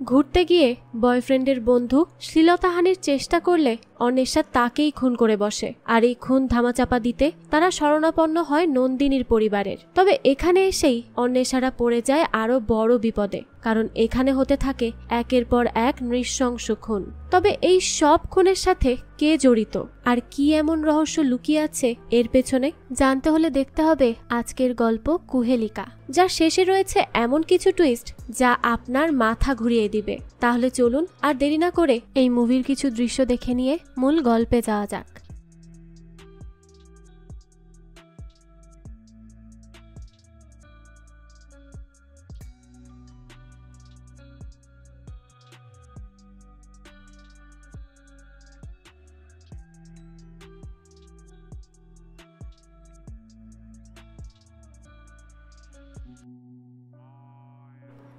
ঘুরতে গিয়ে বয়ফ্রেন্ডের বন্ধু শ্লীলতাহানির চেষ্টা করলে অন্বেষা তাকেই খুন করে বসে। আর এই খুন ধামাচাপা দিতে তারা শরণাপন্ন হয় নন্দিনীর পরিবারের। তবে এখানে এসেই অন্বেষারা পড়ে যায় আরো বড় বিপদে, কারণ এখানে হতে থাকে একের পর এক নৃশংস খুন। তবে এই সব খুনের সাথে কে জড়িত আর কি এমন রহস্য লুকিয়ে আছে এর পেছনে জানতে হলে দেখতে হবে আজকের গল্প কুহেলিকা, যার শেষে রয়েছে এমন কিছু টুইস্ট যা আপনার মাথা ঘুরিয়ে দিবে। তাহলে চলুন আর দেরি না করে এই মুভির কিছু দৃশ্য দেখে নিয়ে মূল গল্পে যাওয়া যাক।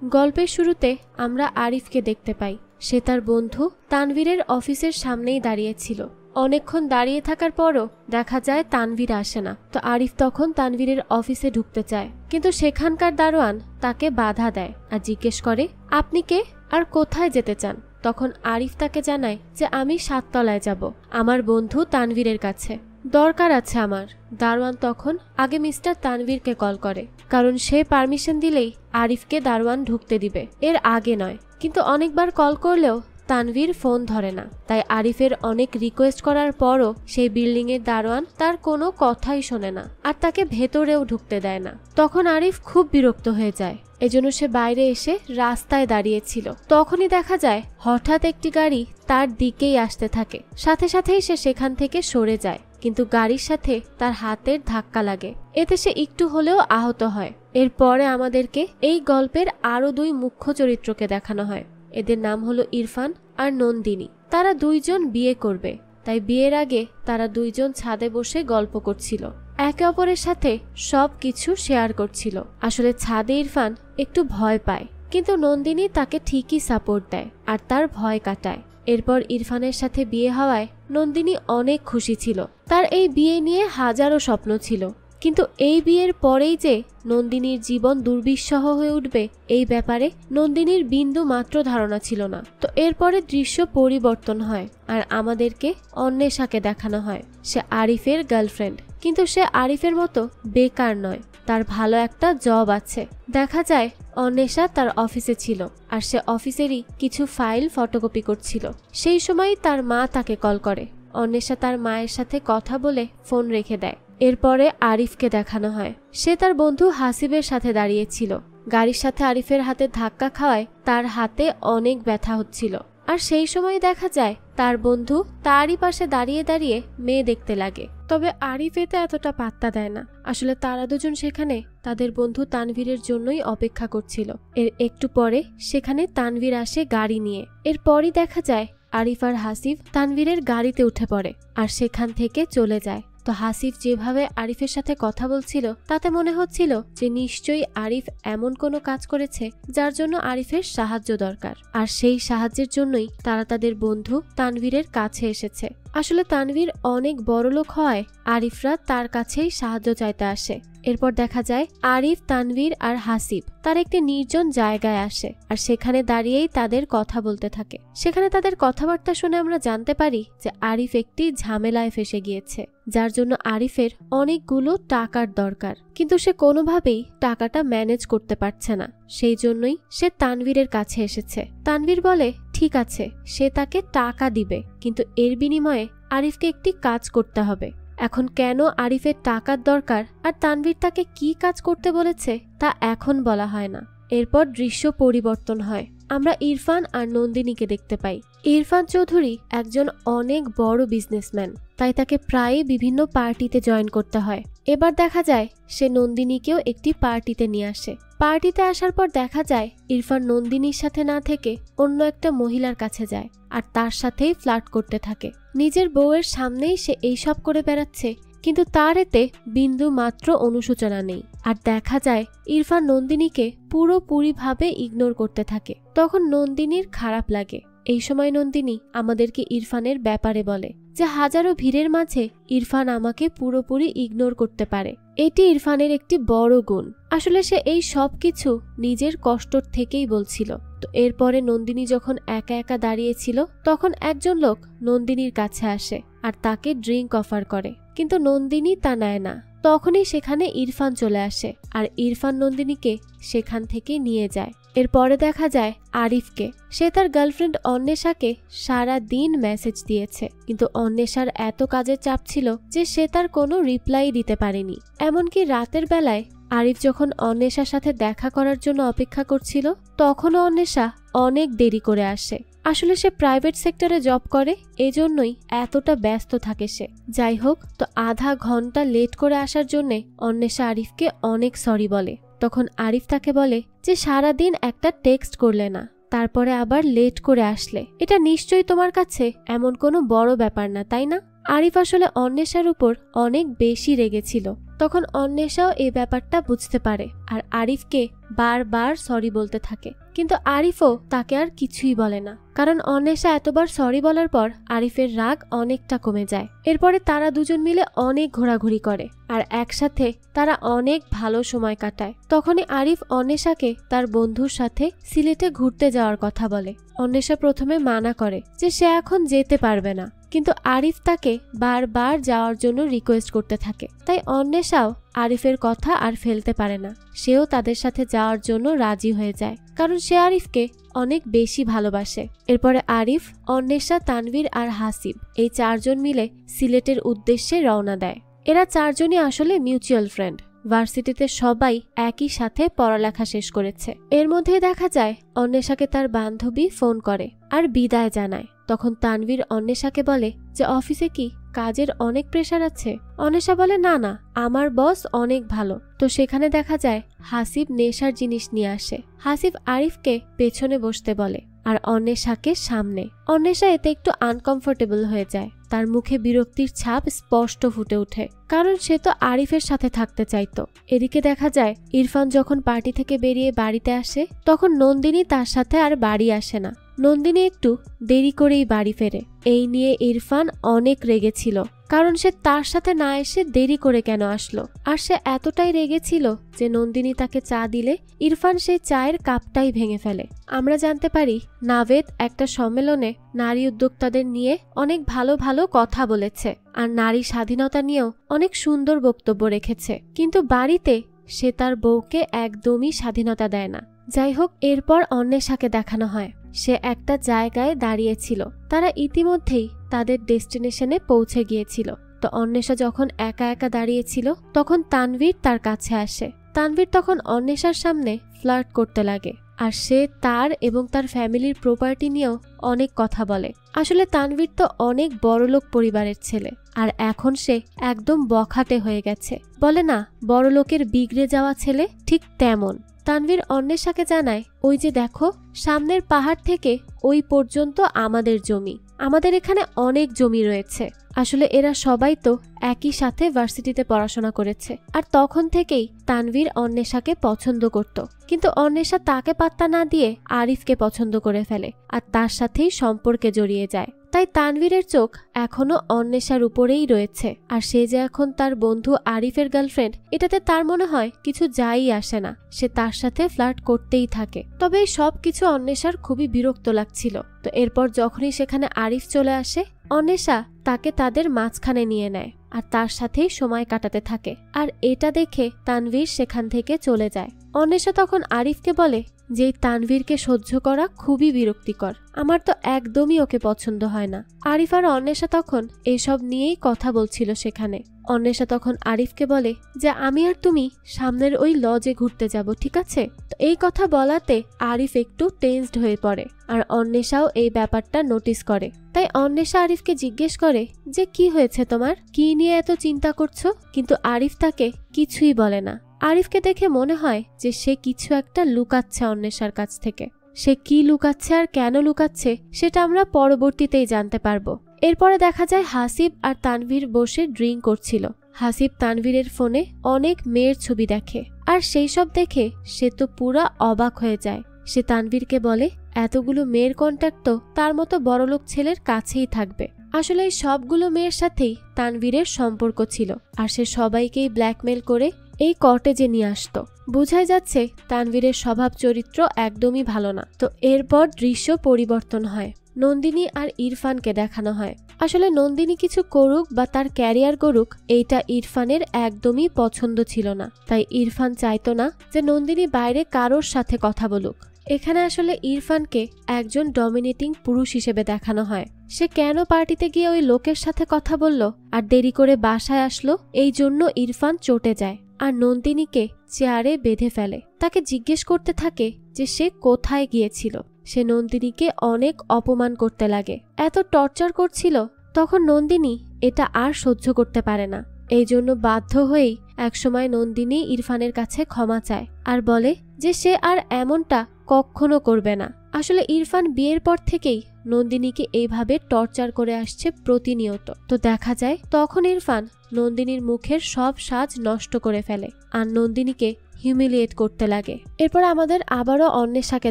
গল্পের শুরুতে আমরা আরিফকে দেখতে পাই। সে তার বন্ধু তানভীরের অফিসের সামনেই দাঁড়িয়েছিল। অনেকক্ষণ দাঁড়িয়ে থাকার পরও দেখা যায় তানভীর আসে না। তো আরিফ তখন তানভীরের অফিসে ঢুকতে চায়, কিন্তু সেখানকার দারোয়ান তাকে বাধা দেয় আর জিজ্ঞেস করে, আপনি কে আর কোথায় যেতে চান? তখন আরিফ তাকে জানায় যে আমি 7 তলায় যাব, আমার বন্ধু তানভীরের কাছে দরকার আছে আমার। দারোয়ান তখন আগে মিস্টার তানভীরকে কল করে, কারণ সে পারমিশন দিলেই আরিফকে দারোয়ান ঢুকতে দিবে, এর আগে নয়। কিন্তু অনেকবার কল করলেও তানভীর ফোন ধরে না। তাই আরিফের অনেক রিকোয়েস্ট করার পরও সেই বিল্ডিং এর দারোয়ান তার কোনো কথাই শোনে না আর তাকে ভেতরেও ঢুকতে দেয় না। তখন আরিফ খুব বিরক্ত হয়ে যায়, এজন্য সে বাইরে এসে রাস্তায় দাঁড়িয়েছিল। তখনই দেখা যায় হঠাৎ একটি গাড়ি তার দিকেই আসতে থাকে। সাথে সাথেই সে সেখান থেকে সরে যায়, কিন্তু গাড়ির সাথে তার হাতের ধাক্কা লাগে। এতে সে একটু হলেও আহত হয়। এরপরে আমাদেরকে এই গল্পের আরো 2 মুখ্য চরিত্রকে দেখানো হয়। এদের নাম হলো ইরফান আর নন্দিনী। তারা 2 জন বিয়ে করবে, তাই বিয়ের আগে তারা 2 জন ছাদে বসে গল্প করছিল, একে অপরের সাথে সবকিছু শেয়ার করছিল। আসলে ছাদে ইরফান একটু ভয় পায়, কিন্তু নন্দিনী তাকে ঠিকই সাপোর্ট দেয় আর তার ভয় কাটায়। এরপর ইরফানের সাথে বিয়ে হওয়ায় নন্দিনী অনেক খুশি ছিল। তার এই বিয়ে নিয়ে হাজারো স্বপ্ন ছিল, কিন্তু এই বিয়ের পরেই যে নন্দিনীর জীবন দুর্বিষহ হয়ে উঠবে এই ব্যাপারে নন্দিনীর বিন্দু মাত্র ধারণা ছিল না। তো এরপরে দৃশ্য পরিবর্তন হয় আর আমাদেরকে অন্বেষাকে দেখানো হয়। সে আরিফের গার্লফ্রেন্ড, কিন্তু সে আরিফের মতো বেকার নয়, তার ভালো একটা জব আছে। দেখা যায় অন্বেষা তার অফিসে ছিল আর সে অফিসেরই কিছু ফাইল ফটোকপি করছিল। সেই সময় তার মা তাকে কল করে। অন্বেষা তার মায়ের সাথে কথা বলে ফোন রেখে দেয়। এরপরে আরিফকে দেখানো হয়। সে তার বন্ধু হাসিবের সাথে দাঁড়িয়েছিল। গাড়ির সাথে আরিফের হাতে ধাক্কা খাওয়ায় তার হাতে অনেক ব্যথা হচ্ছিল। আর সেই সময় দেখা যায় তার বন্ধু তারই পাশে দাঁড়িয়ে দাঁড়িয়ে মেয়ে দেখতে লাগে। তবে আরিফ এতে এতটা পাত্তা দেয় না। আসলে তারা 2 জন সেখানে তাদের বন্ধু তানভীরের জন্যই অপেক্ষা করছিল। এর একটু পরে সেখানে তানভীর আসে গাড়ি নিয়ে। এরপরই দেখা যায় আরিফ আর হাসিব তানভীরের গাড়িতে উঠে পড়ে আর সেখান থেকে চলে যায়। তো হাসিব যেভাবে আরিফের সাথে কথা বলছিল তাতে মনে হচ্ছিল যে নিশ্চয়ই আরিফ এমন কোনো কাজ করেছে যার জন্য আরিফের সাহায্য দরকার, আর সেই সাহায্যের জন্যই তারা তাদের বন্ধু তানভীরের কাছে এসেছে। আসলে তানভীর অনেক বড়লোক হওয়ায় আরিফরা তার কাছেই সাহায্য চাইতে আসে। এরপর দেখা যায় আরিফ, তানভীর আর হাসিব তার একটি নির্জন জায়গায় আসে আর সেখানে দাঁড়িয়েই তাদের কথা বলতে থাকে। সেখানে তাদের কথাবার্তা শুনে আমরা জানতে পারি যে আরিফ একটি ঝামেলায় ফেসে গিয়েছে, যার জন্য আরিফের অনেকগুলো টাকার দরকার, কিন্তু সে কোনোভাবেই টাকাটা ম্যানেজ করতে পারছে না। সেই জন্যই সে তানভীরের কাছে এসেছে। তানভীর বলে ঠিক আছে, সে তাকে টাকা দিবে, কিন্তু এর বিনিময়ে আরিফকে একটি কাজ করতে হবে। এখন কেন আরিফের টাকার দরকার আর তানভীর তাকে কি কাজ করতে বলেছে তা এখন বলা হয় না। এরপর দৃশ্য পরিবর্তন হয়। আমরা ইরফান আর নন্দিনীকে দেখতে পাই। ইরফান চৌধুরী একজন অনেক বড় বিজনেসম্যান, তাই তাকে প্রায়ই বিভিন্ন পার্টিতে জয়েন করতে হয়। এবার দেখা যায় সে নন্দিনীকেও একটি পার্টিতে নিয়ে আসে। পার্টিতে আসার পর দেখা যায় ইরফান নন্দিনীর সাথে না থেকে অন্য একটা মহিলার কাছে যায় আর তার সাথেই ফ্লার্ট করতে থাকে। নিজের বউয়ের সামনেই সে এইসব করে বেড়াচ্ছে, কিন্তু তার এতে বিন্দু মাত্র অনুশোচনা নেই। আর দেখা যায় ইরফান নন্দিনীকে পুরোপুরিভাবে ইগনোর করতে থাকে। তখন নন্দিনীর খারাপ লাগে। এই সময় নন্দিনী আমাদেরকে ইরফানের ব্যাপারে বলে যে হাজারো ভিড়ের মাঝে ইরফান আমাকে পুরোপুরি ইগনোর করতে পারে। এটি ইরফানের একটি বড় গুণ। আসলে সে এই সব কিছু নিজের কষ্টর থেকেই বলছিল। তো এরপরে নন্দিনী যখন একা একা দাঁড়িয়েছিল তখন একজন লোক নন্দিনীর কাছে আসে আর তাকে ড্রিঙ্ক অফার করে, কিন্তু নন্দিনী তা নেয় না। তখনই সেখানে ইরফান চলে আসে আর ইরফান নন্দিনীকে সেখান থেকে নিয়ে যায়। এরপরে দেখা যায় আরিফকে। সে তার গার্লফ্রেন্ড অন্বেষাকে সারা দিন মেসেজ দিয়েছে, কিন্তু অন্বেষার এত কাজের চাপ ছিল যে সে তার কোনো রিপ্লাই দিতে পারেনি। এমনকি রাতের বেলায় আরিফ যখন অন্বেষার সাথে দেখা করার জন্য অপেক্ষা করছিল তখনও অন্বেষা অনেক দেরি করে আসে। আসলে সে প্রাইভেট সেক্টরে জব করে, এজন্যই এতটা ব্যস্ত থাকে সে। যাই হোক, তো আধা ঘন্টা লেট করে আসার জন্যে অন্বেষা আরিফকে অনেক সরি বলে। তখন আরিফ তাকে বলে যে সারাদিন একটা টেক্সট করলে না, তারপরে আবার লেট করে আসলে, এটা নিশ্চয়ই তোমার কাছে এমন কোনো বড় ব্যাপার না, তাই না? আরিফ আসলে অন্বেষার উপর অনেক বেশি রেগেছিল। তখন অন্বেষাও এই ব্যাপারটা বুঝতে পারে আর আরিফকে বারবার সরি বলতে থাকে, কিন্তু আরিফও তাকে আর কিছুই বলে না, কারণ অন্বেষা এতবার সরি বলার পর আরিফের রাগ অনেকটা কমে যায়। এরপরে তারা দুজন মিলে অনেক ঘোরাঘুরি করে আর একসাথে তারা অনেক ভালো সময় কাটায়। তখনই আরিফ অন্বেষাকে তার বন্ধুর সাথে সিলেটে ঘুরতে যাওয়ার কথা বলে। অন্বেষা প্রথমে মানা করে যে সে এখন যেতে পারবে না, কিন্তু আরিফ তাকে বারবার যাওয়ার জন্য রিকোয়েস্ট করতে থাকে। তাই অন্বেষাও আরিফের কথা আর ফেলতে পারে না, সেও তাদের সাথে যাওয়ার জন্য রাজি হয়ে যায়, কারণ সে আরিফকে অনেক বেশি ভালোবাসে। এরপরে আরিফ, অন্বেষা, তানভীর আর হাসিব এই চারজন মিলে সিলেটের উদ্দেশ্যে রওনা দেয়। এরা চারজনই আসলে মিউচুয়াল ফ্রেন্ড। ভার্সিটিতে সবাই একই সাথে পড়ালেখা শেষ করেছে। এর মধ্যে দেখা যায় অন্বেষাকে তার বান্ধবী ফোন করে আর বিদায় জানায়। তখন তানভীর অন্বেষাকে বলে যে অফিসে কি কাজের অনেক প্রেশার আছে? অন্বেষা বলে না না, আমার বস অনেক ভালো। তো সেখানে দেখা যায় হাসিব নেশার জিনিস নিয়ে আসে। হাসিব আরিফকে পেছনে বসতে বলে আর অন্বেষাকে সামনে। অন্বেষা এতে একটু আনকমফোর্টেবল হয়ে যায়, তার মুখে বিরক্তির ছাপ স্পষ্ট ফুটে ওঠে, কারণ সে তো আরিফের সাথে থাকতে চাইতো। এদিকে দেখা যায় ইরফান যখন পার্টি থেকে বেরিয়ে বাড়িতে আসে তখন নন্দিনী তার সাথে আর বাড়ি আসে না। নন্দিনী একটু দেরি করেই বাড়ি ফেরে। এই নিয়ে ইরফান অনেক রেগেছিল, কারণ সে তার সাথে না এসে দেরি করে কেন আসলো। আর সে এতটাই রেগেছিল যে নন্দিনী তাকে চা দিলে ইরফান সেই চায়ের কাপটাই ভেঙে ফেলে। আমরা জানতে পারি নাভেদ একটা সম্মেলনে নারী উদ্যোক্তাদের নিয়ে অনেক ভালো ভালো কথা বলেছে আর নারী স্বাধীনতা নিয়েও অনেক সুন্দর বক্তব্য রেখেছে, কিন্তু বাড়িতে সে তার বউকে একদমই স্বাধীনতা দেয় না। যাই হোক, এরপর অন্বেষাকে দেখানো হয় সে একটা জায়গায় দাঁড়িয়েছিল। তারা ইতিমধ্যেই তাদের ডেস্টিনেশনে পৌঁছে গিয়েছিল। তো অন্বেষা যখন একা একা দাঁড়িয়েছিল তখন তানভীর তার কাছে আসে। তানভীর তখন অন্বেষার সামনে ফ্লার্ট করতে লাগে আর সে তার এবং তার ফ্যামিলির প্রপার্টি নিয়েও অনেক কথা বলে। আসলে তানভীর তো অনেক বড়লোক পরিবারের ছেলে আর এখন সে একদম বখাটে হয়ে গেছে। বলে না, বড়লোকের বিগড়ে যাওয়া ছেলে, ঠিক তেমন। তানভীর অন্বেষাকে জানায় ওই যে দেখো, সামনের পাহাড় থেকে ওই পর্যন্ত আমাদের জমি, আমাদের এখানে অনেক জমি রয়েছে। আসলে এরা সবাই তো একই সাথে ভার্সিটিতে পড়াশোনা করেছে আর তখন থেকেই তানভীর অন্বেষাকে পছন্দ করত, কিন্তু অন্বেষা তাকে পাত্তা না দিয়ে আরিফকে পছন্দ করে ফেলে আর তার সাথেই সম্পর্কে জড়িয়ে যায়। তাই তানভীরের চোখ এখনো অন্বেষার উপরেই রয়েছে আর সে যে এখন তার বন্ধু আরিফের গার্লফ্রেন্ড, এটাতে তার মনে হয় কিছু যাই আসে না, সে তার সাথে ফ্লার্ট করতেই থাকে। তবে এই সব কিছু অন্বেষার খুবই বিরক্ত লাগছিল। তো এরপর যখনই সেখানে আরিফ চলে আসে, অন্বেষা তাকে তাদের মাঝখানে নিয়ে নেয় আর তার সাথেই সময় কাটাতে থাকে। আর এটা দেখে তানভীর সেখান থেকে চলে যায়। অন্বেষা তখন আরিফকে বলে যে তানভীরকে সহ্য করা খুবই বিরক্তিকর, আমার তো একদমই ওকে পছন্দ হয় না। আরিফ আর অন্বেষা তখন এসব নিয়েই কথা বলছিল সেখানে। অন্বেষা তখন আরিফকে বলে যে আমি আর তুমি সামনের ওই লজে ঘুরতে যাব, ঠিক আছে? তো এই কথা বলাতে আরিফ একটু টেন্সড হয়ে পড়ে আর অন্বেষাও এই ব্যাপারটা নোটিস করে। তাই অন্বেষা আরিফকে জিজ্ঞেস করে যে কি হয়েছে তোমার, কি নিয়ে এত চিন্তা করছো? কিন্তু আরিফ তাকে কিছুই বলে না। আরিফকে দেখে মনে হয় যে সে কিছু একটা লুকাচ্ছে অন্বেষার কাছ থেকে। সে কি লুকাচ্ছে আর কেন লুকাচ্ছে সেটা আমরা পরবর্তীতেই জানতে পারবো। এরপরে দেখা যায় হাসিব আর তানভীর বসে ড্রিঙ্ক করছিল। হাসিব তানভীরের ফোনে অনেক মেয়ের ছবি দেখে আর সেই সব দেখে সে তো পুরা অবাক হয়ে যায়। সে তানভীরকে বলে এতগুলো মেয়ের কন্ট্যাক্ট তো তার মতো বড়লোক ছেলের কাছেই থাকবে। আসলে এই সবগুলো মেয়ের সাথেই তানভীরের সম্পর্ক ছিল, আর সে সবাইকেই ব্ল্যাকমেল করে এই কটেজে নিয়ে আসতো। বোঝাই যাচ্ছে তানভীরের স্বভাব চরিত্র একদমই ভালো না। তো এরপর দৃশ্য পরিবর্তন হয়, নন্দিনী আর ইরফানকে দেখানো হয়। আসলে নন্দিনী কিছু করুক বা তার ক্যারিয়ার করুক, এইটা ইরফানের একদমই পছন্দ ছিল না। তাই ইরফান চাইতো না যে নন্দিনী বাইরে কারোর সাথে কথা বলুক। এখানে আসলে ইরফানকে একজন ডমিনেটিং পুরুষ হিসেবে দেখানো হয়। সে কেন পার্টিতে গিয়ে ওই লোকের সাথে কথা বলল আর দেরি করে বাসায় আসলো, এই জন্য ইরফান চটে যায় আর নন্দিনীকে চেয়ারে বেঁধে ফেলে। তাকে জিজ্ঞেস করতে থাকে যে সে কোথায় গিয়েছিল। সে নন্দিনীকে অনেক অপমান করতে লাগে, এত টর্চার করছিল। তখন নন্দিনী এটা আর সহ্য করতে পারে না, এই জন্য বাধ্য হয়েই একসময় নন্দিনী ইরফানের কাছে ক্ষমা চায় আর বলে যে সে আর এমনটা কখনো করবে না। আসলে ইরফান বিয়ের পর থেকেই নন্দিনীকে এইভাবে টর্চার করে আসছে প্রতিনিয়ত। তো দেখা যায় তখন ইরফান নন্দিনীর মুখের সব সাজ নষ্ট করে ফেলে আর নন্দিনীকে হিউমিলিয়েট করতে লাগে। এরপর আমাদের আবারও অন্বেষাকে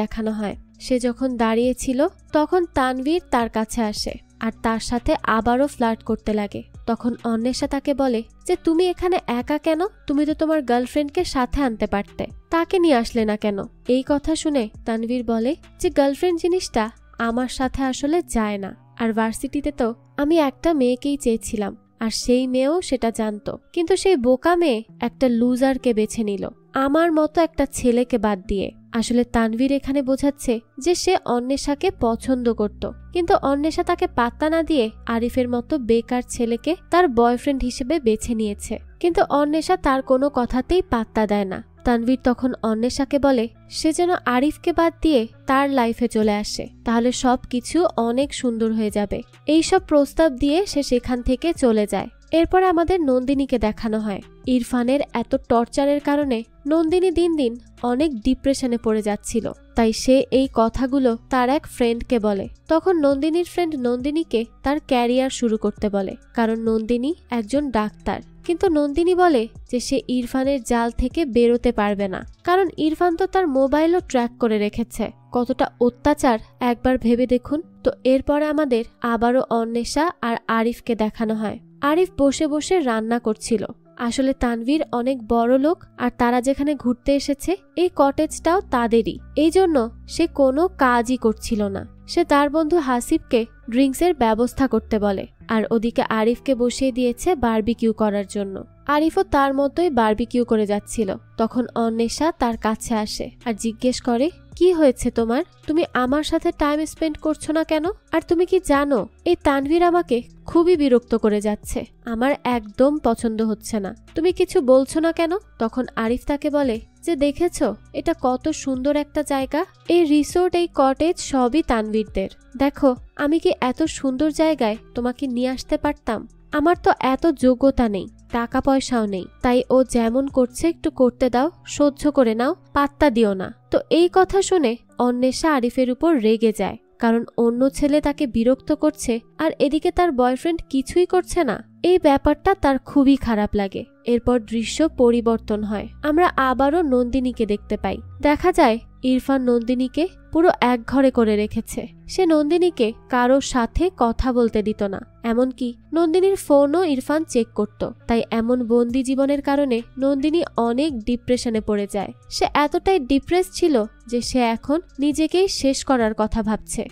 দেখানো হয়। সে যখন দাঁড়িয়েছিল তখন তানভীর তার কাছে আসে আর তার সাথে আবারও ফ্লার্ট করতে লাগে। তখন অন্বেষা তাকে বলে যে তুমি এখানে একা কেন? তুমি তো তোমার গার্লফ্রেন্ডকে সাথে আনতে পারতে, তাকে নিয়ে আসলে না কেন? এই কথা শুনে তানভীর বলে যে গার্লফ্রেন্ড জিনিসটা আমার সাথে আসলে যায় না, আর ভার্সিটিতে তো আমি একটা মেয়েকেই চেয়েছিলাম আর সেই মেয়েও সেটা জানতো, কিন্তু সেই বোকা মেয়ে একটা লুজারকে বেছে নিল আমার মতো একটা ছেলেকে বাদ দিয়ে। আসলে তানভীর এখানে বোঝাচ্ছে যে সে অন্বেষাকে পছন্দ করত, কিন্তু অন্বেষা তাকে পাত্তা না দিয়ে আরিফের মতো বেকার ছেলেকে তার বয়ফ্রেন্ড হিসেবে বেছে নিয়েছে। কিন্তু অন্বেষা তার কোনো কথাতেই পাত্তা দেয় না। তানভীর তখন অন্বেষাকে বলে সে যেন আরিফকে বাদ দিয়ে তার লাইফে চলে আসে, তাহলে সবকিছু অনেক সুন্দর হয়ে যাবে। এইসব প্রস্তাব দিয়ে সে সেখান থেকে চলে যায়। এরপরে আমাদের নন্দিনীকে দেখানো হয়। ইরফানের এত টর্চারের কারণে নন্দিনী দিন দিন অনেক ডিপ্রেশনে পড়ে যাচ্ছিল, তাই সে এই কথাগুলো তার এক ফ্রেন্ডকে বলে। তখন নন্দিনীর ফ্রেন্ড নন্দিনীকে তার ক্যারিয়ার শুরু করতে বলে, কারণ নন্দিনী একজন ডাক্তার। কিন্তু নন্দিনী বলে যে সে ইরফানের জাল থেকে বেরোতে পারবে না, কারণ ইরফান তো তার মোবাইলও ট্র্যাক করে রেখেছে। কতটা অত্যাচার একবার ভেবে দেখুন। তো এরপরে আমাদের আবারও অন্বেষা আর আরিফকে দেখানো হয়। আরিফ বসে বসে রান্না করছিল। আসলে তানভীর অনেক বড় লোক আর তারা যেখানে ঘুরতে এসেছে এই কটেজটাও তাদেরই, এই জন্য সে কোনো কাজই করছিল না। সে তার বন্ধু হাসিবকে ড্রিঙ্কসের ব্যবস্থা করতে বলে আর ওদিকে আরিফকে বসিয়ে দিয়েছে বারবিকিউ করার জন্য। আরিফও তার মতোই বারবিকিউ করে যাচ্ছিল। তখন অন্বেষা তার কাছে আসে আর জিজ্ঞেস করে কি হয়েছে তোমার? তুমি আমার সাথে টাইম স্পেন্ড করছো না কেন? আর তুমি কি জানো এই তানভীর আমাকে খুবই বিরক্ত করে যাচ্ছে, আমার একদম পছন্দ হচ্ছে না, তুমি কিছু বলছো না কেন? তখন আরিফ তাকে বলে যে দেখেছো এটা কত সুন্দর একটা জায়গা, এই রিসোর্ট এই কটেজ সবই তানভীরদের। দেখো আমি কি এত সুন্দর জায়গায় তোমাকে নিয়ে আসতে পারতাম? আমার তো এত যোগ্যতা নেই, টাকা পয়সাও নেই, তাই ও যেমন করছে একটু করতে দাও, সহ্য করে নাও, পাত্তা দিও না। তো এই কথা শুনে অন্বেষা আরিফের উপর রেগে যায়, কারণ অন্য ছেলে তাকে বিরক্ত করছে আর এদিকে তার বয়ফ্রেন্ড কিছুই করছে না। এই ব্যাপারটা তার খুবই খারাপ লাগে। এরপর দৃশ্য পরিবর্তন হয়, আমরা আবারও নন্দিনীকে দেখতে পাই। দেখা যায় ইরফান নন্দিনীকে পুরো এক ঘরে করে রেখেছে। সে নন্দিনীকে কারোর সাথে কথা বলতে দিত না, এমনকি নন্দিনীর ফোনও ইরফান চেক করত। তাই এমন বন্দি জীবনের কারণে নন্দিনী অনেক ডিপ্রেশনে পড়ে যায়। সে এতটাই ডিপ্রেস ছিল যে সে এখন নিজেকেই শেষ করার কথা ভাবছে।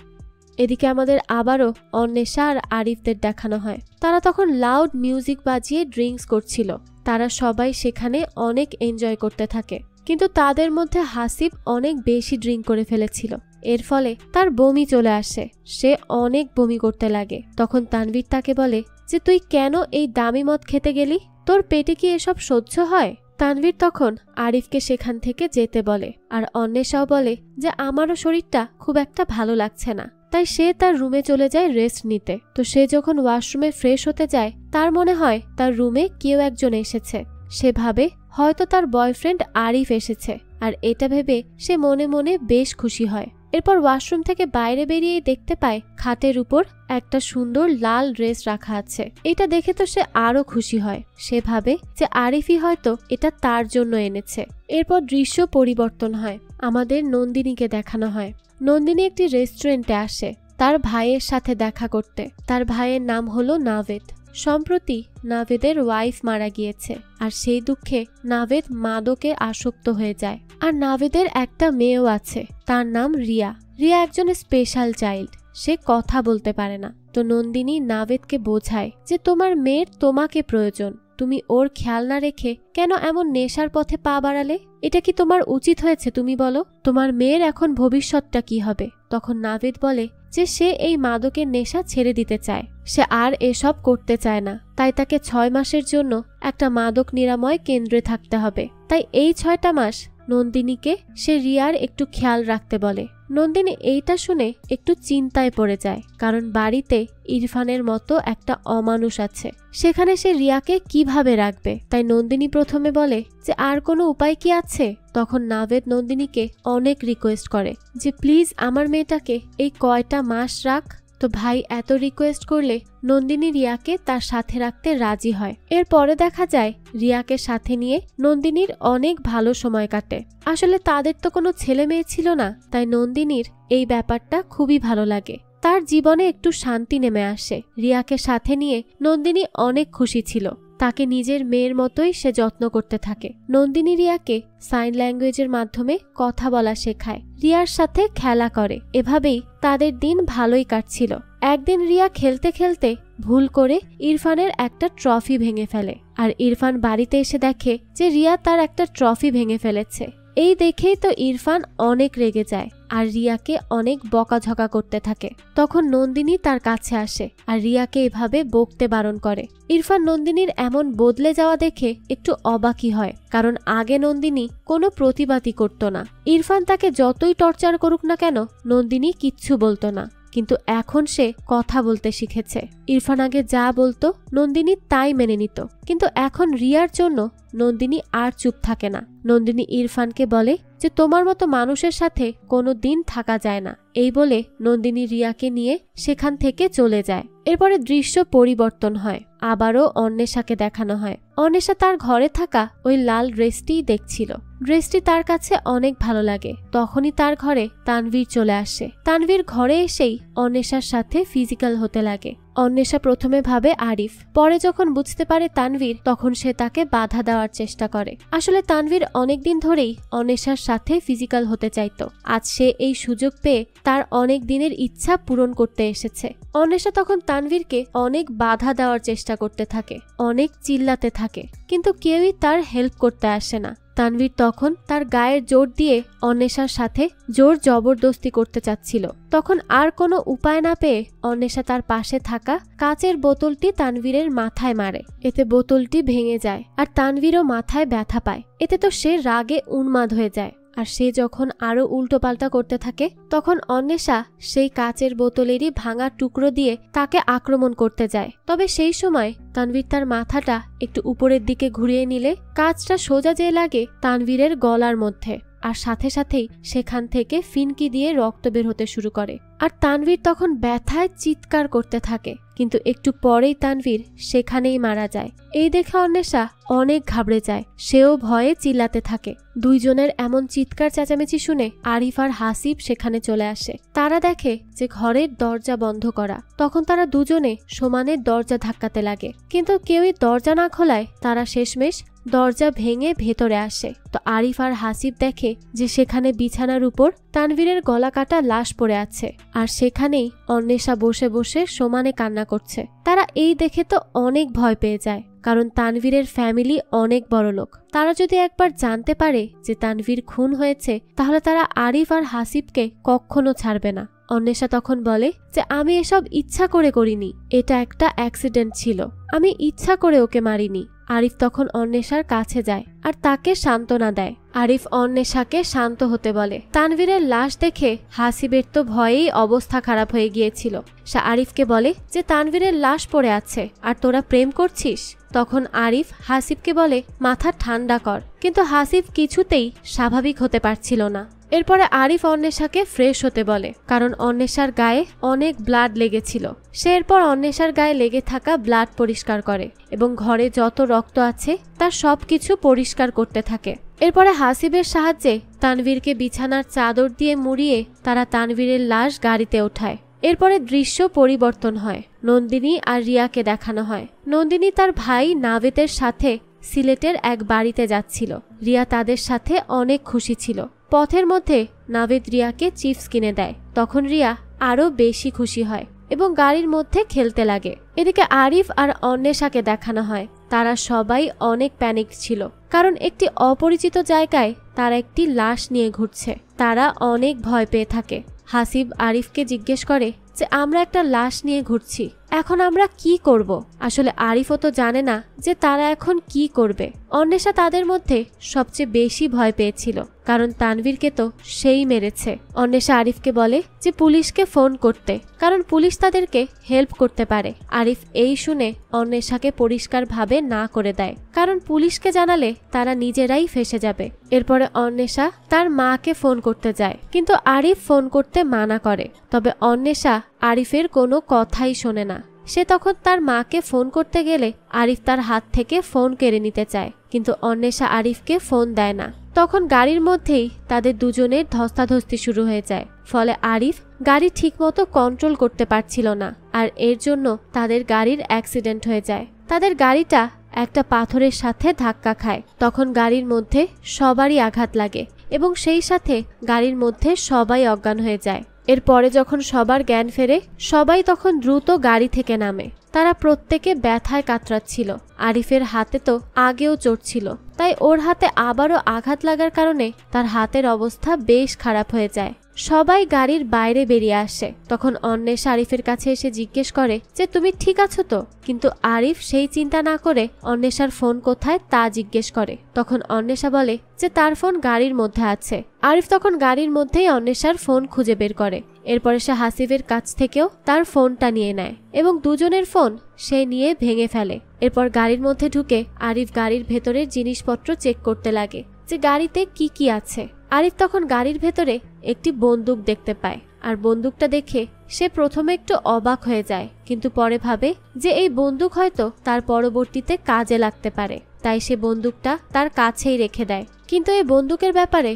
এদিকে আমাদের আবারও অন্বেষা আর আরিফদের দেখানো হয়। তারা তখন লাউড মিউজিক বাজিয়ে ড্রিঙ্কস করছিল। তারা সবাই সেখানে অনেক এনজয় করতে থাকে, কিন্তু তাদের মধ্যে হাসিব অনেক বেশি ড্রিঙ্ক করে ফেলেছিল। এর ফলে তার বমি চলে আসে, সে অনেক বমি করতে লাগে। তখন তানভীর তাকে বলে যে তুই কেন এই দামি মদ খেতে গেলি? তোর পেটে কি এসব সহ্য হয়? তানভীর তখন আরিফকে সেখান থেকে যেতে বলে আর অন্বেষাও বলে যে আমারও শরীরটা খুব একটা ভালো লাগছে না, তাই সে তার রুমে চলে যায় রেস্ট নিতে। তো সে যখন ওয়াশরুমে ফ্রেশ হতে যায় তার মনে হয় তার রুমে কেউ একজন এসেছে। সে ভাবে হয়তো তার বয়ফ্রেন্ড আরিফ এসেছে, আর এটা ভেবে সে মনে মনে বেশ খুশি হয়। এরপর ওয়াশরুম থেকে বাইরে বেরিয়ে দেখতে পায় খাটের উপর একটা সুন্দর লাল ড্রেস রাখা আছে। এটা দেখে তো সে আরো খুশি হয়। সে ভাবে যে আরিফই হয়তো এটা তার জন্য এনেছে। এরপর দৃশ্য পরিবর্তন হয়। আমাদের নন্দিনীকে দেখানো হয়। নন্দিনী একটি রেস্টুরেন্টে আসে তার ভাইয়ের সাথে দেখা করতে। তার ভাইয়ের নাম হলো নাভেদ। সম্প্রতি নাভেদের ওয়াইফ মারা গিয়েছে আর সেই দুঃখে নাভেদ মাদকে আসক্ত হয়ে যায়। আর নাভেদের একটা মেয়েও আছে, তার নাম রিয়া। রিয়া একজন স্পেশাল চাইল্ড, সে কথা বলতে পারে না। তো নন্দিনী নাভেদকে বোঝায় যে তোমার মেয়ের তোমাকে প্রয়োজন, তুমি ওর খেয়াল না রেখে কেন এমন নেশার পথে পা বাড়ালে? এটা কি তোমার উচিত হয়েছে? তুমি বলো, তোমার মেয়ের এখন ভবিষ্যৎটা কি হবে? তখন নাভেদ বলে যে সে এই মাদকের নেশা ছেড়ে দিতে চায়, সে আর এসব করতে চায় না। তাই তাকে 6 মাসের জন্য একটা মাদক নিরাময় কেন্দ্রে থাকতে হবে। তাই এই 6টা মাস নন্দিনীকে সে রিয়ার একটু খেয়াল রাখতে বলে। নন্দিনী এইটা শুনে একটু চিন্তায় পড়ে যায়, কারণ বাড়িতে ইরফানের মতো একটা অমানুষ আছে, সেখানে সে রিয়াকে কিভাবে রাখবে। তাই নন্দিনী প্রথমে বলে যে আর কোনো উপায় কি আছে? তখন নাভেদ নন্দিনীকে অনেক রিকোয়েস্ট করে যে প্লিজ আমার মেয়েটাকে এই কয়টা মাস রাখ। তো ভাই এত রিকোয়েস্ট করলে নন্দিনী রিয়াকে তার সাথে রাখতে রাজি হয়। এরপরে দেখা যায় রিয়াকে সাথে নিয়ে নন্দিনীর অনেক ভালো সময় কাটে। আসলে তাদের তো কোনো ছেলে মেয়ে ছিল না, তাই নন্দিনীর এই ব্যাপারটা খুবই ভালো লাগে। তার জীবনে একটু শান্তি নেমে আসে। রিয়াকে সাথে নিয়ে নন্দিনী অনেক খুশি ছিল। তাকে নিজের মেয়ের মতোই সে যত্ন করতে থাকে। নন্দিনী রিয়াকে সাইন ল্যাঙ্গুয়েজের মাধ্যমে কথা বলা শেখায়, রিয়ার সাথে খেলা করে। এভাবেই তাদের দিন ভালোই কাটছিল। একদিন রিয়া খেলতে খেলতে ভুল করে ইরফানের একটা ট্রফি ভেঙে ফেলে। আর ইরফান বাড়িতে এসে দেখে যে রিয়া তার একটা ট্রফি ভেঙে ফেলেছে। এই দেখেই তো ইরফান অনেক রেগে যায় আর রিয়াকে অনেক বকাঝকা করতে থাকে। তখন নন্দিনী তার কাছে আসে আর রিয়াকে এভাবে বকতে বারণ করে। ইরফান নন্দিনীর এমন বদলে যাওয়া দেখে একটু অবাকই হয়, কারণ আগে নন্দিনী কোনো প্রতিবাদই করতো না। ইরফান তাকে যতই টর্চার করুক না কেন নন্দিনী কিচ্ছু বলতো না, কিন্তু এখন সে কথা বলতে শিখেছে। ইরফান আগে যা বলতো নন্দিনী তাই মেনে নিত, কিন্তু এখন রিয়ার জন্য নন্দিনী আর চুপ থাকে না। নন্দিনী ইরফানকে বলে যে তোমার মতো মানুষের সাথে কোনো দিন থাকা যায় না। এই বলে নন্দিনী রিয়াকে নিয়ে সেখান থেকে চলে যায়। এরপরে দৃশ্য পরিবর্তন হয়। আবারও অন্বেষাকে দেখানো হয়। অন্বেষা তার ঘরে থাকা ওই লাল ড্রেসটিই দেখছিল। ড্রেসটি তার কাছে অনেক ভালো লাগে। তখনই তার ঘরে তানভীর চলে আসে। তানভীর ঘরে এসেই অন্বেষার সাথে ফিজিক্যাল হতে লাগে। অন্বেষা প্রথমে ভাবে আরিফ, পরে যখন বুঝতে পারে তানভীর, তখন সে তাকে বাধা দেওয়ার চেষ্টা করে। আসলে তানভীর অনেকদিন ধরেই অন্বেষার সাথে ফিজিক্যাল হতে চাইতো। আজ সে এই সুযোগ পেয়ে তার অনেক দিনের ইচ্ছা পূরণ করতে এসেছে। অন্বেষা তখন তানভীরকে অনেক বাধা দেওয়ার চেষ্টা করতে থাকে, অনেক চিল্লাতে থাকে, কিন্তু কেউই তার হেল্প করতে আসে না। তানভীর তখন তার গায়ের জোর দিয়ে অন্বেষার সাথে জোর জবরদস্তি করতে চাচ্ছিল। তখন আর কোনো উপায় না পেয়ে অন্বেষা তার পাশে থাকা কাচের বোতলটি তানভীরের মাথায় মারে। এতে বোতলটি ভেঙে যায় আর তানভীরও মাথায় ব্যথা পায়। এতে তো সে রাগে উন্মাদ হয়ে যায়। আর সে যখন আরো উল্টোপাল্টা করতে থাকে, তখন অন্বেষা সেই কাচের বোতলেরই ভাঙা টুকরো দিয়ে তাকে আক্রমণ করতে যায়। তবে সেই সময় তানভীর তার মাথাটা একটু উপরের দিকে ঘুরিয়ে নিলে কাচটা সোজা যেয়ে লাগে তানভীরের গলার মধ্যে, আর সাথে সাথেই সেখান থেকে ফিনকি দিয়ে রক্ত বের হতে শুরু করে। আর তানভীর তখন ব্যথায় চিৎকার করতে থাকে, কিন্তু একটু পরেই তানভীর সেখানেই মারা যায়। এই দেখে অন্বেষা অনেক ঘাবড়ে যায়, সেও ভয়ে চিল্লাতে থাকে। দুইজনের এমন চিৎকার চেঁচামেচি শুনে আরিফ আর হাসিব সেখানে চলে আসে। তারা দেখে যে ঘরের দরজা বন্ধ করা। তখন তারা দুজনে সমানে দরজা ধাক্কাতে লাগে, কিন্তু কেউই দরজা না খোলায় তারা শেষমেশ দরজা ভেঙে ভেতরে আসে। তো আরিফ আর হাসিব দেখে যে সেখানে বিছানার উপর তানভীরের গলা কাটা লাশ পড়ে আছে, আর সেখানেই অন্বেষা বসে বসে সমানে কান্না করছে। তারা এই দেখে তো অনেক ভয় পেয়ে যায়, কারণ তানভীরের ফ্যামিলি অনেক বড় লোক। তারা যদি একবার জানতে পারে যে তানভীর খুন হয়েছে, তাহলে তারা আরিফ আর হাসিবকে কখনো ছাড়বে না। অন্বেষা তখন বলে যে আমি এসব ইচ্ছা করে করিনি, এটা একটা অ্যাক্সিডেন্ট ছিল, আমি ইচ্ছা করে ওকে মারিনি। আরিফ তখন অন্বেষার কাছে যায় আর তাকে সান্ত্বনা দেয়। আরিফ অন্বেষাকে শান্ত হতে বলে। তানভীরের লাশ দেখে হাসিবের তো ভয়েই অবস্থা খারাপ হয়ে গিয়েছিল। সে আরিফকে বলে যে তানভীরের লাশ পড়ে আছে আর তোরা প্রেম করছিস। তখন আরিফ হাসিবকে বলে মাথা ঠান্ডা কর, কিন্তু হাসিব কিছুতেই স্বাভাবিক হতে পারছিল না। এরপরে আরিফ অন্বেষাকে ফ্রেশ হতে বলে, কারণ অন্বেষার গায়ে অনেক ব্লাড লেগেছিল। সে এরপর অন্বেষার গায়ে লেগে থাকা ব্লাড পরিষ্কার করে এবং ঘরে যত রক্ত আছে তার সবকিছু পরিষ্কার করতে থাকে। এরপরে হাসিবের সাহায্যে তানভীরকে বিছানার চাদর দিয়ে মুড়িয়ে তারা তানভীরের লাশ গাড়িতে ওঠায়। এরপরে দৃশ্য পরিবর্তন হয়। নন্দিনী আর রিয়াকে দেখানো হয়। নন্দিনী তার ভাই নাভেদের সাথে সিলেটের এক বাড়িতে যাচ্ছিল। রিয়া তাদের সাথে অনেক খুশি ছিল। পথের মধ্যে নাভেদ রিয়াকে চিপস কিনে দেয়। তখন রিয়া আরো বেশি খুশি হয় এবং গাড়ির মধ্যে খেলতে লাগে। এদিকে আরিফ আর অন্বেষাকে দেখানো হয়। তারা সবাই অনেক প্যানিক ছিল, কারণ একটি অপরিচিত জায়গায় তারা একটি লাশ নিয়ে ঘুরছে। তারা অনেক ভয় পেয়ে থাকে। হাসিব আরিফকে জিজ্ঞেস করে যে আমরা একটা লাশ নিয়ে ঘুরছি, এখন আমরা কি করব? আসলে আরিফও তো জানে না যে তারা এখন কি করবে। অন্বেষা তাদের মধ্যে সবচেয়ে বেশি ভয় পেয়েছিল, কারণ তানভীরকে তো সেই মেরেছে। অন্বেষা আরিফকে বলে যে পুলিশকে ফোন করতে, কারণ পুলিশ তাদেরকে হেল্প করতে পারে। আরিফ এই শুনে অন্বেষাকে পরিষ্কারভাবে না করে দেয়, কারণ পুলিশকে জানালে তারা নিজেরাই ফেঁসে যাবে। এরপরে অন্বেষা তার মাকে ফোন করতে যায়, কিন্তু আরিফ ফোন করতে মানা করে। তবে অন্বেষা আরিফের কোনো কথাই শোনে না। সে তখন তার মাকে ফোন করতে গেলে আরিফ তার হাত থেকে ফোন কেড়ে নিতে চায়, কিন্তু অন্বেষা আরিফকে ফোন দেয় না। তখন গাড়ির মধ্যেই তাদের দুজনের ধস্তাধস্তি শুরু হয়ে যায়। ফলে আরিফ গাড়ি ঠিকমতো কন্ট্রোল করতে পারছিল না, আর এর জন্য তাদের গাড়ির অ্যাক্সিডেন্ট হয়ে যায়। তাদের গাড়িটা একটা পাথরের সাথে ধাক্কা খায়। তখন গাড়ির মধ্যে সবারই আঘাত লাগে এবং সেই সাথে গাড়ির মধ্যে সবাই অজ্ঞান হয়ে যায়। এরপরে যখন সবার জ্ঞান ফেরে, সবাই তখন দ্রুত গাড়ি থেকে নামে। তারা প্রত্যেকে ব্যথায় কাতরাচ্ছিল। আরিফের হাতে তো আগেও চোট ছিল, তাই ওর হাতে আবারও আঘাত লাগার কারণে তার হাতের অবস্থা বেশ খারাপ হয়ে যায়। সবাই গাড়ির বাইরে বেরিয়ে আসে। তখন অন্বেষা আরিফের কাছে এসে জিজ্ঞেস করে যে তুমি ঠিক আছো তো? কিন্তু আরিফ সেই চিন্তা না করে অন্বেষার ফোন কোথায় তা জিজ্ঞেস করে। তখন অন্বেষা বলে যে তার ফোন গাড়ির মধ্যে আছে। আরিফ তখন গাড়ির মধ্যেই অন্বেষার ফোন খুঁজে বের করে। এরপরে সে হাসিবের কাছ থেকেও তার ফোনটা নিয়ে নেয় এবং দুজনের ফোন সে নিয়ে ভেঙে ফেলে। এরপর গাড়ির মধ্যে ঢুকে আরিফ গাড়ির ভেতরের জিনিসপত্র চেক করতে লাগে যে গাড়িতে কি কি আছে। আরিফ তখন গাড়ির ভেতরে একটি বন্দুক দেখতে পায়, আর বন্দুকটা দেখে সে প্রথমে একটু অবাক হয়ে যায়, কিন্তু পরে ভাবে যে এই বন্দুক হয়তো তার পরবর্তীতে কাজে লাগতে পারে, তাই সে বন্দুকটা তার কাছেই রেখে দেয়। কিন্তু এই বন্দুকের ব্যাপারে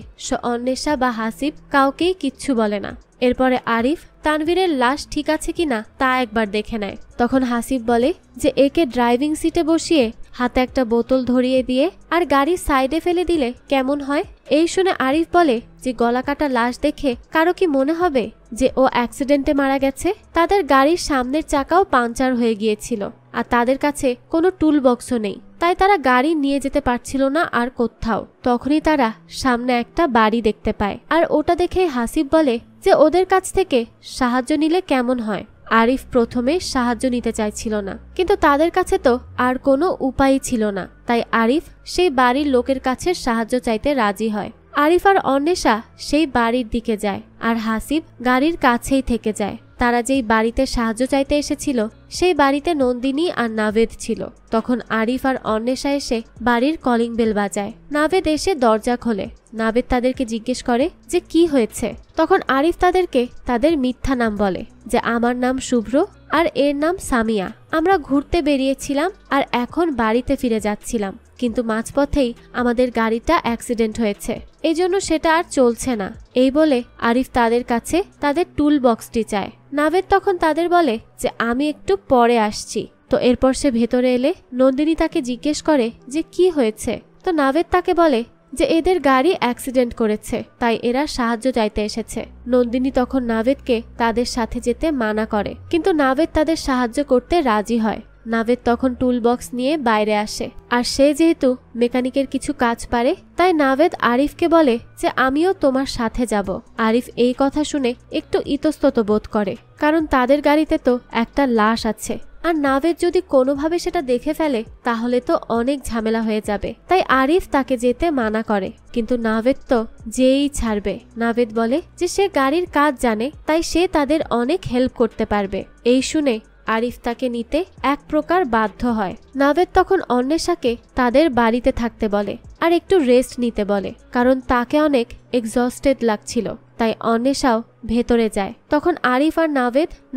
অন্বেষা বা হাসিব কাউকেই কিচ্ছু বলে না। এরপরে আরিফ তানভীরের লাশ ঠিক আছে কিনা তা একবার দেখে নেয়। তখন হাসিব বলে যে একে ড্রাইভিং সিটে বসিয়ে হাতে একটা বোতল ধরিয়ে দিয়ে আর গাড়ির সাইডে ফেলে দিলে কেমন হয়? এই শুনে আরিফ বলে যে গলা কাটা লাশ দেখে কারো কি মনে হবে যে ও অ্যাক্সিডেন্টে মারা গেছে? তাদের গাড়ির সামনের চাকাও পাংচার হয়ে গিয়েছিল, আর তাদের কাছে কোনো টুল বক্সও নেই, তাই তারা গাড়ি নিয়ে যেতে পারছিল না আর কোথাও। তখনই তারা সামনে একটা বাড়ি দেখতে পায়, আর ওটা দেখে হাসিব বলে যে ওদের কাছ থেকে সাহায্য নিলে কেমন হয়। আরিফ প্রথমে সাহায্য নিতে চাইছিল না, কিন্তু তাদের কাছে তো আর কোনো উপায়ই ছিল না, তাই আরিফ সেই বাড়ির লোকের কাছে সাহায্য চাইতে রাজি হয়। আরিফ আর অন্বেষা সেই বাড়ির দিকে যায়, আর হাসিব গাড়ির কাছেই থেকে যায়। তারা যেই বাড়িতে সাহায্য চাইতে এসেছিল সেই বাড়িতে নন্দিনী আর নাভেদ ছিল। তখন আরিফ আর অন্বেষা এসে বাড়ির কলিং বেল বাজায়। নাভেদ এসে দরজা খোলে। নাভেদ তাদেরকে জিজ্ঞেস করে যে কি হয়েছে। তখন আরিফ তাদেরকে তাদের মিথ্যা নাম বলে যে আমার নাম শুভ্র আর এর নাম সামিয়া। আমরা ঘুরতে বেরিয়েছিলাম আর এখন বাড়িতে ফিরে যাচ্ছিলাম, কিন্তু মাঝপথেই আমাদের গাড়িটা অ্যাক্সিডেন্ট হয়েছে, এই জন্য সেটা আর চলছে না। এই বলে আরিফ তাদের কাছে তাদের টুল বক্সটি চায়। নাভেদ তখন তাদের বলে যে আমি একটু পরে আসছি। তো এরপর সে ভেতরে এলে নন্দিনী তাকে জিজ্ঞেস করে যে কি হয়েছে। তো নাভেদ তাকে বলে যে এদের গাড়ি অ্যাক্সিডেন্ট করেছে, তাই এরা সাহায্য চাইতে এসেছে। নন্দিনী তখন নাভেদকে তাদের সাথে যেতে মানা করে, কিন্তু নাভেদ তাদের সাহায্য করতে রাজি হয়। নাভেদ তখন টুল বক্স নিয়ে বাইরে আসে, আর সে যেহেতু মেকানিকের কিছু কাজ পারে তাই নাভেদ আরিফকে বলে যে আমিও তোমার সাথে যাব। আরিফ এই কথা শুনে একটু ইতস্তত বোধ করে, কারণ তাদের গাড়িতে তো একটা লাশ আছে আর নাভেদ যদি কোনোভাবে সেটা দেখে ফেলে তাহলে তো অনেক ঝামেলা হয়ে যাবে। তাই আরিফ তাকে যেতে মানা করে, কিন্তু নাভেদ তো যেই ছাড়বে। নাভেদ বলে যে সে গাড়ির কাজ জানে, তাই সে তাদের অনেক হেল্প করতে পারবে। এই শুনে আরিফ তাকে নিতে এক প্রকার বাধ্য হয়। নাভেদ তখন অন্বেষাকে তাদের বাড়িতে থাকতে বলে আর একটু রেস্ট নিতে বলে, কারণ তাকে অনেক এক্সস্টেড লাগছিল। তাই অন্বেষাও ভেতরে যায়। তখন আরিফ আর